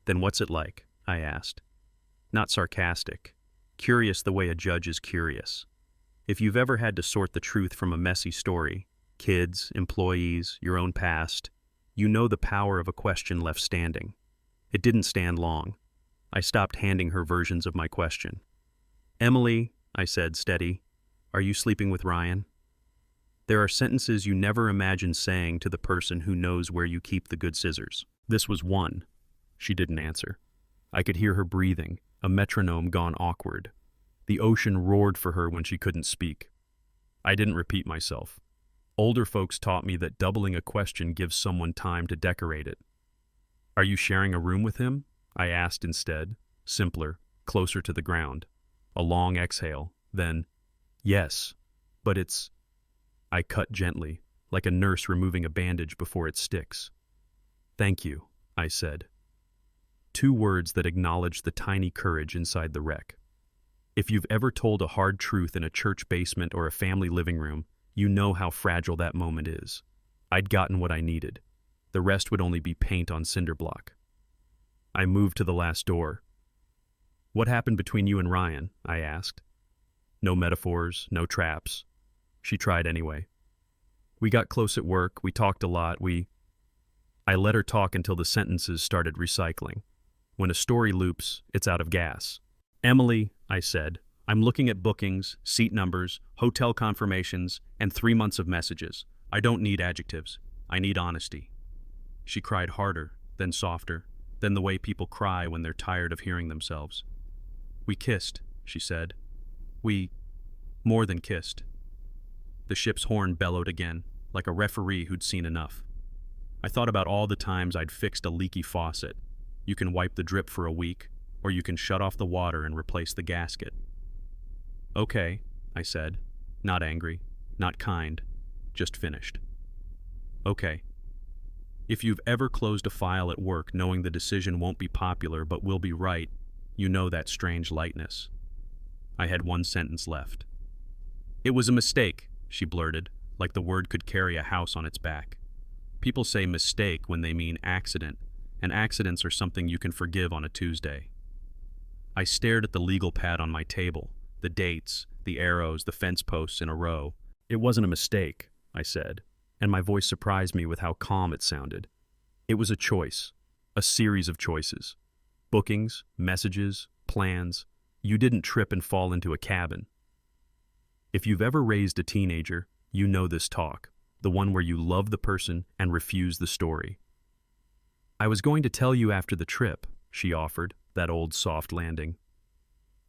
Then what's it like? I asked. Not sarcastic, curious the way a judge is curious. If you've ever had to sort the truth from a messy story, kids, employees, your own past, you know the power of a question left standing. It didn't stand long. I stopped handing her versions of my question. Emily, I said, steady, are you sleeping with Ryan? There are sentences you never imagine saying to the person who knows where you keep the good scissors. This was one. She didn't answer. I could hear her breathing, a metronome gone awkward. The ocean roared for her when she couldn't speak. I didn't repeat myself. Older folks taught me that doubling a question gives someone time to decorate it. Are you sharing a room with him? I asked instead, simpler, closer to the ground. A long exhale, then, yes, but it's... I cut gently, like a nurse removing a bandage before it sticks. Thank you, I said. 2 words that acknowledged the tiny courage inside the wreck. If you've ever told a hard truth in a church basement or a family living room, you know how fragile that moment is. I'd gotten what I needed. The rest would only be paint on cinder block. I moved to the last door. What happened between you and Ryan? I asked. No metaphors, no traps. She tried anyway. We got close at work, we talked a lot, I let her talk until the sentences started recycling. When a story loops, it's out of gas. Emily, I said, I'm looking at bookings, seat numbers, hotel confirmations, and 3 months of messages. I don't need adjectives. I need honesty. She cried harder, then softer, then the way people cry when they're tired of hearing themselves. We kissed, she said. We more than kissed. The ship's horn bellowed again, like a referee who'd seen enough. I thought about all the times I'd fixed a leaky faucet. You can wipe the drip for a week, or you can shut off the water and replace the gasket. Okay, I said, not angry, not kind, just finished. Okay. If you've ever closed a file at work knowing the decision won't be popular but will be right, you know that strange lightness. I had 1 sentence left. It was a mistake, she blurted, like the word could carry a house on its back. People say mistake when they mean accident, and accidents are something you can forgive on a Tuesday. I stared at the legal pad on my table, the dates, the arrows, the fence posts in a row. It wasn't a mistake, I said, and my voice surprised me with how calm it sounded. It was a choice, a series of choices. Bookings, messages, plans. You didn't trip and fall into a cabin. If you've ever raised a teenager, you know this talk, the one where you love the person and refuse the story. I was going to tell you after the trip, she offered, that old soft landing.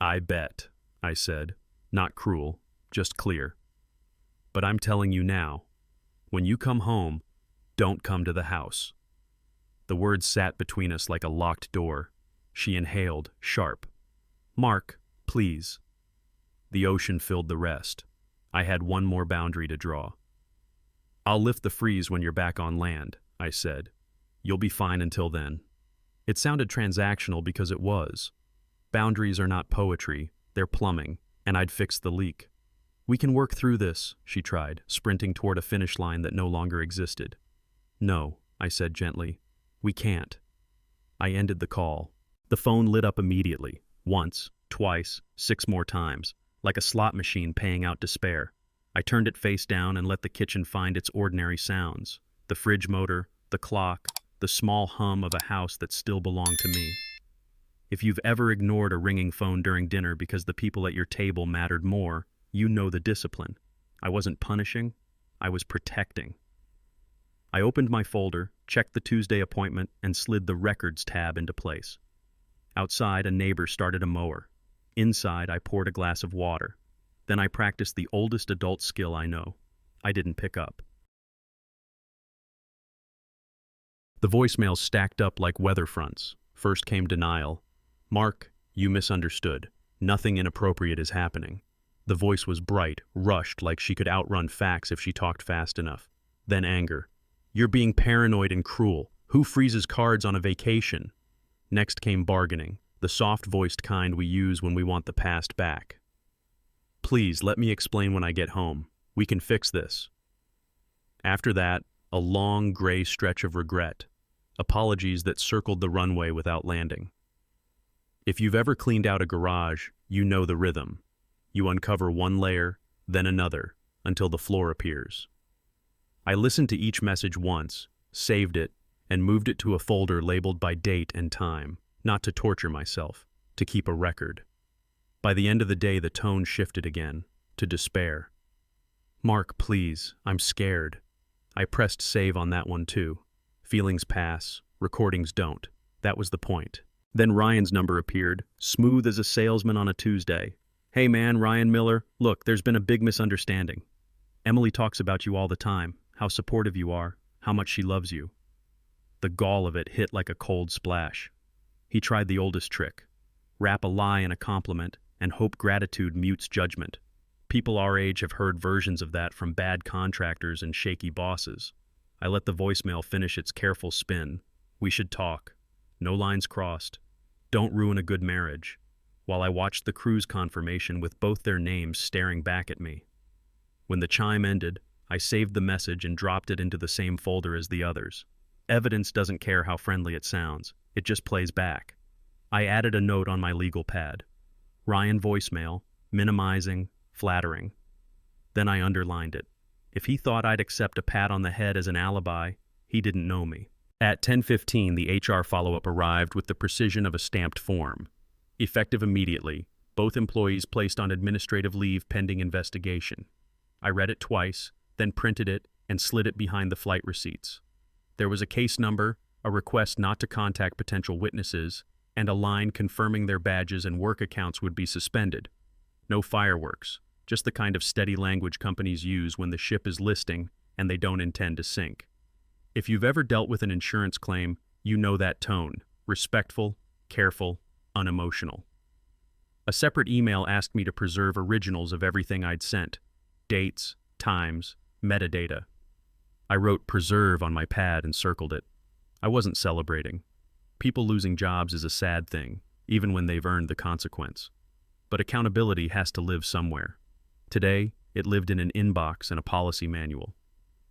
I bet, I said, not cruel, just clear. But I'm telling you now, when you come home, don't come to the house. The words sat between us like a locked door. She inhaled, sharp. Mark, please. The ocean filled the rest. I had 1 more boundary to draw. I'll lift the freeze when you're back on land, I said. You'll be fine until then. It sounded transactional because it was. Boundaries are not poetry, they're plumbing, and I'd fix the leak. We can work through this, she tried, sprinting toward a finish line that no longer existed. No, I said gently. We can't. I ended the call. The phone lit up immediately. Once, twice, 6 more times, like a slot machine paying out despair. I turned it face down and let the kitchen find its ordinary sounds. The fridge motor, the clock, the small hum of a house that still belonged to me. If you've ever ignored a ringing phone during dinner because the people at your table mattered more, you know the discipline. I wasn't punishing, I was protecting. I opened my folder, checked the Tuesday appointment, and slid the records tab into place. Outside, a neighbor started a mower. Inside, I poured a glass of water. Then I practiced the oldest adult skill I know. I didn't pick up. The voicemails stacked up like weather fronts. First came denial. "Mark, you misunderstood. Nothing inappropriate is happening." The voice was bright, rushed, like she could outrun facts if she talked fast enough. Then anger. "You're being paranoid and cruel. Who freezes cards on a vacation?" Next came bargaining, the soft-voiced kind we use when we want the past back. "Please, let me explain when I get home. We can fix this." After that, a long, gray stretch of regret. Apologies that circled the runway without landing. If you've ever cleaned out a garage, you know the rhythm. You uncover one layer, then another, until the floor appears. I listened to each message once, saved it, and moved it to a folder labeled by date and time, not to torture myself, to keep a record. By the end of the day, the tone shifted again, to despair. "Mark, please, I'm scared." I pressed save on that one too. Feelings pass, recordings don't. That was the point. Then Ryan's number appeared, smooth as a salesman on a Tuesday. "Hey man, Ryan Miller, look, there's been a big misunderstanding. Emily talks about you all the time, how supportive you are, how much she loves you." The gall of it hit like a cold splash. He tried the oldest trick. Wrap a lie in a compliment and hope gratitude mutes judgment. People our age have heard versions of that from bad contractors and shaky bosses. I let the voicemail finish its careful spin. "We should talk. No lines crossed. Don't ruin a good marriage," while I watched the cruise confirmation with both their names staring back at me. When the chime ended, I saved the message and dropped it into the same folder as the others. Evidence doesn't care how friendly it sounds. It just plays back. I added a note on my legal pad. Ryan voicemail, minimizing, flattering. Then I underlined it. If he thought I'd accept a pat on the head as an alibi, he didn't know me. At 10:15, the HR follow-up arrived with the precision of a stamped form. Effective immediately, both employees placed on administrative leave pending investigation. I read it twice, then printed it and slid it behind the flight receipts. There was a case number, a request not to contact potential witnesses, and a line confirming their badges and work accounts would be suspended. No fireworks, just the kind of steady language companies use when the ship is listing and they don't intend to sink. If you've ever dealt with an insurance claim, you know that tone: respectful, careful, unemotional. A separate email asked me to preserve originals of everything I'd sent: dates, times, metadata. I wrote "preserve" on my pad and circled it. I wasn't celebrating. People losing jobs is a sad thing, even when they've earned the consequence. But accountability has to live somewhere. Today, it lived in an inbox and a policy manual.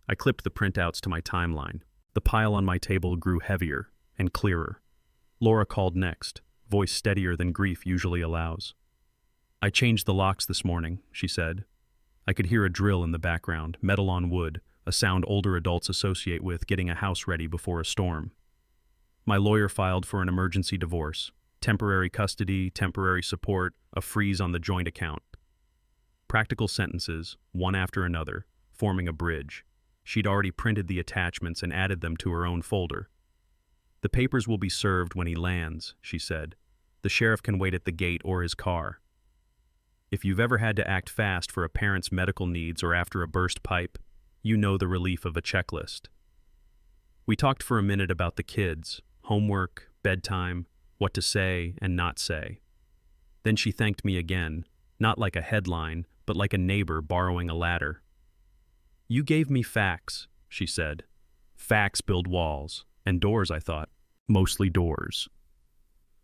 I clipped the printouts to my timeline. The pile on my table grew heavier and clearer. Laura called next, voice steadier than grief usually allows. "I changed the locks this morning," she said. I could hear a drill in the background, metal on wood, a sound older adults associate with getting a house ready before a storm. My lawyer filed for an emergency divorce, temporary custody, temporary support, a freeze on the joint account. Practical sentences, one after another, forming a bridge. She'd already printed the attachments and added them to her own folder. "The papers will be served when he lands," she said. "The sheriff can wait at the gate or his car." If you've ever had to act fast for a parent's medical needs or after a burst pipe, you know the relief of a checklist. We talked for a minute about the kids, homework, bedtime, what to say and not say. Then she thanked me again, not like a headline, but like a neighbor borrowing a ladder. "You gave me facts," she said. "Facts build walls. And doors," I thought. Mostly doors.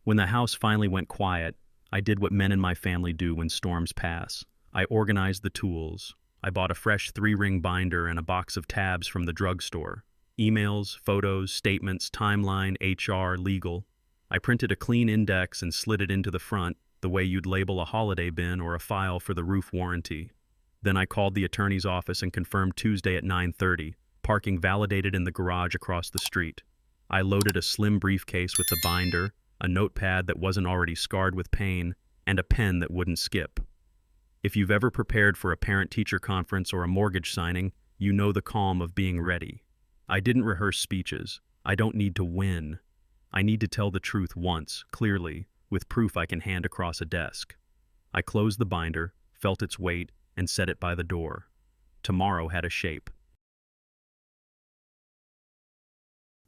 When the house finally went quiet, I did what men in my family do when storms pass. I organized the tools. I bought a fresh 3-ring binder and a box of tabs from the drugstore. Emails, photos, statements, timeline, HR, legal. I printed a clean index and slid it into the front, the way you'd label a holiday bin or a file for the roof warranty. Then I called the attorney's office and confirmed Tuesday at 9:30, parking validated in the garage across the street. I loaded a slim briefcase with the binder, a notepad that wasn't already scarred with pain, and a pen that wouldn't skip. If you've ever prepared for a parent-teacher conference or a mortgage signing, you know the calm of being ready. I didn't rehearse speeches. I don't need to win. I need to tell the truth once, clearly, with proof I can hand across a desk. I closed the binder, felt its weight, and set it by the door. Tomorrow had a shape.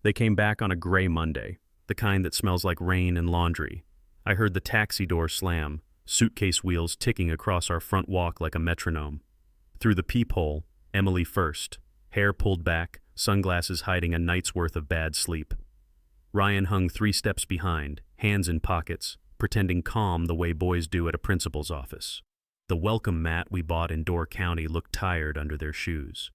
They came back on a gray Monday, the kind that smells like rain and laundry. I heard the taxi door slam, suitcase wheels ticking across our front walk like a metronome. Through the peephole, Emily first, hair pulled back, sunglasses hiding a night's worth of bad sleep. Ryan hung 3 steps behind, hands in pockets, pretending calm the way boys do at a principal's office. The welcome mat we bought in Door County looked tired under their shoes.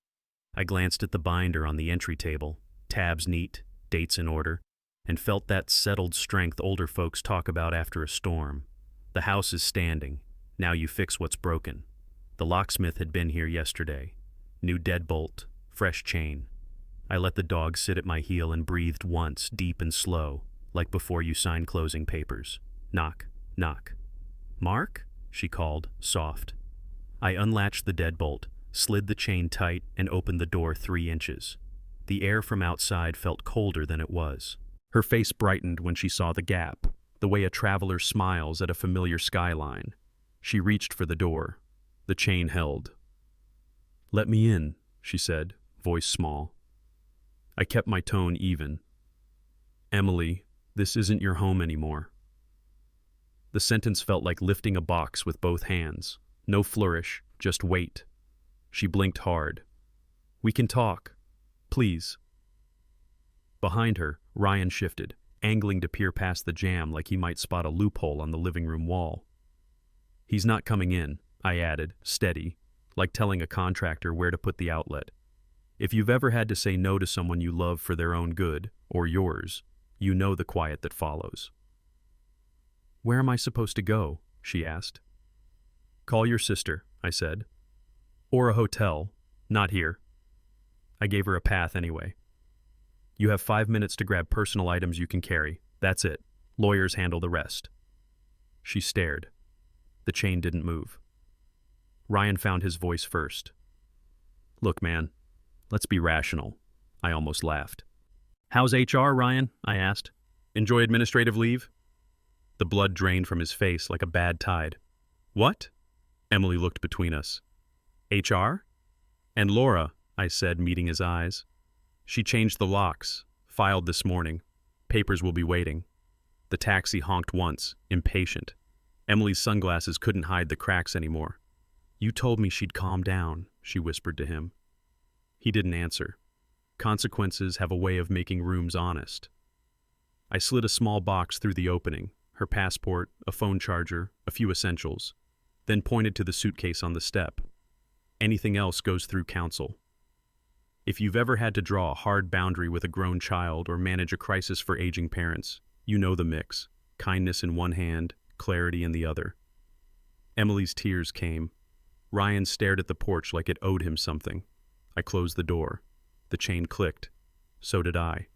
I glanced at the binder on the entry table, tabs neat, dates in order, and felt that settled strength older folks talk about after a storm. The house is standing. Now you fix what's broken. The locksmith had been here yesterday. New deadbolt, fresh chain. I let the dog sit at my heel and breathed once, deep and slow, like before you sign closing papers. Knock, knock. "Mark?" she called, soft. I unlatched the deadbolt, slid the chain tight, and opened the door 3 inches. The air from outside felt colder than it was. Her face brightened when she saw the gap, the way a traveler smiles at a familiar skyline. She reached for the door. The chain held. "Let me in," she said, voice small. I kept my tone even. "Emily, this isn't your home anymore." The sentence felt like lifting a box with both hands. No flourish, just weight. She blinked hard. "We can talk. Please." Behind her, Ryan shifted, angling to peer past the jam like he might spot a loophole on the living room wall. "He's not coming in," I added, steady, like telling a contractor where to put the outlet. If you've ever had to say no to someone you love for their own good, or yours, you know the quiet that follows. "Where am I supposed to go?" she asked. "Call your sister," I said. "Or a hotel. Not here." I gave her a path anyway. "You have 5 minutes to grab personal items you can carry. That's it. Lawyers handle the rest." She stared. The chain didn't move. Ryan found his voice first. "Look, man, let's be rational." I almost laughed. "How's HR, Ryan?" I asked. "Enjoy administrative leave?" The blood drained from his face like a bad tide. "What?" Emily looked between us. "HR?" "And Laura," I said, meeting his eyes. "She changed the locks. Filed this morning. Papers will be waiting." The taxi honked once, impatient. Emily's sunglasses couldn't hide the cracks anymore. "You told me she'd calm down," she whispered to him. He didn't answer. Consequences have a way of making rooms honest. I slid a small box through the opening, her passport, a phone charger, a few essentials, then pointed to the suitcase on the step. Anything else goes through counsel. If you've ever had to draw a hard boundary with a grown child or manage a crisis for aging parents, you know the mix. Kindness in one hand, clarity in the other. Emily's tears came. Ryan stared at the porch like it owed him something. I closed the door. The chain clicked. So did I.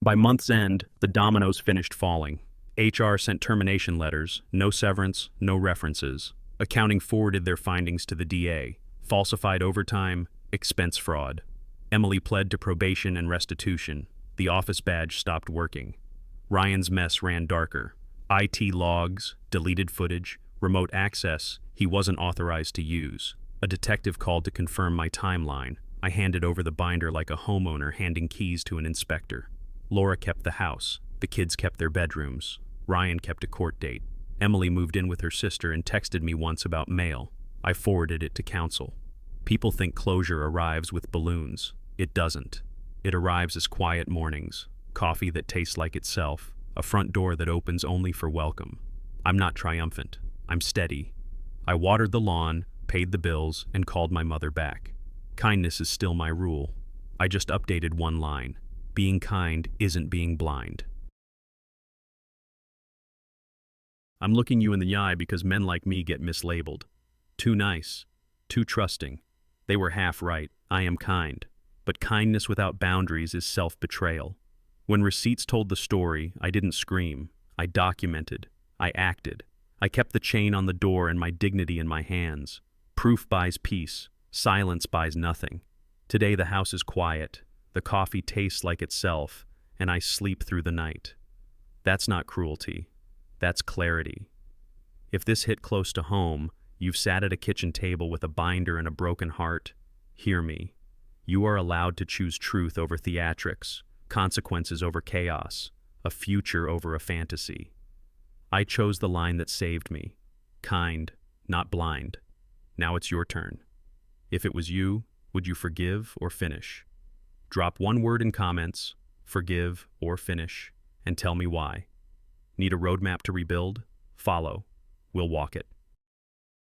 By month's end, the dominoes finished falling. HR sent termination letters, no severance, no references. Accounting forwarded their findings to the DA. Falsified overtime, expense fraud. Emily pled to probation and restitution. The office badge stopped working. Ryan's mess ran darker. IT logs, deleted footage, remote access he wasn't authorized to use. A detective called to confirm my timeline. I handed over the binder like a homeowner handing keys to an inspector. Laura kept the house. The kids kept their bedrooms. Ryan kept a court date. Emily moved in with her sister and texted me once about mail. I forwarded it to counsel. People think closure arrives with balloons. It doesn't. It arrives as quiet mornings, coffee that tastes like itself, a front door that opens only for welcome. I'm not triumphant. I'm steady. I watered the lawn, paid the bills, and called my mother back. Kindness is still my rule. I just updated one line. Being kind isn't being blind. I'm looking you in the eye because men like me get mislabeled. Too nice. Too trusting. They were half right. I am kind. But kindness without boundaries is self-betrayal. When receipts told the story, I didn't scream. I documented. I acted. I kept the chain on the door and my dignity in my hands. Proof buys peace. Silence buys nothing. Today the house is quiet. The coffee tastes like itself, and I sleep through the night. That's not cruelty. That's clarity. If this hit close to home, you've sat at a kitchen table with a binder and a broken heart. Hear me. You are allowed to choose truth over theatrics, consequences over chaos, a future over a fantasy. I chose the line that saved me. Kind, not blind. Now it's your turn. If it was you, would you forgive or finish? Drop one word in comments, forgive or finish, and tell me why. Need a roadmap to rebuild? Follow. We'll walk it.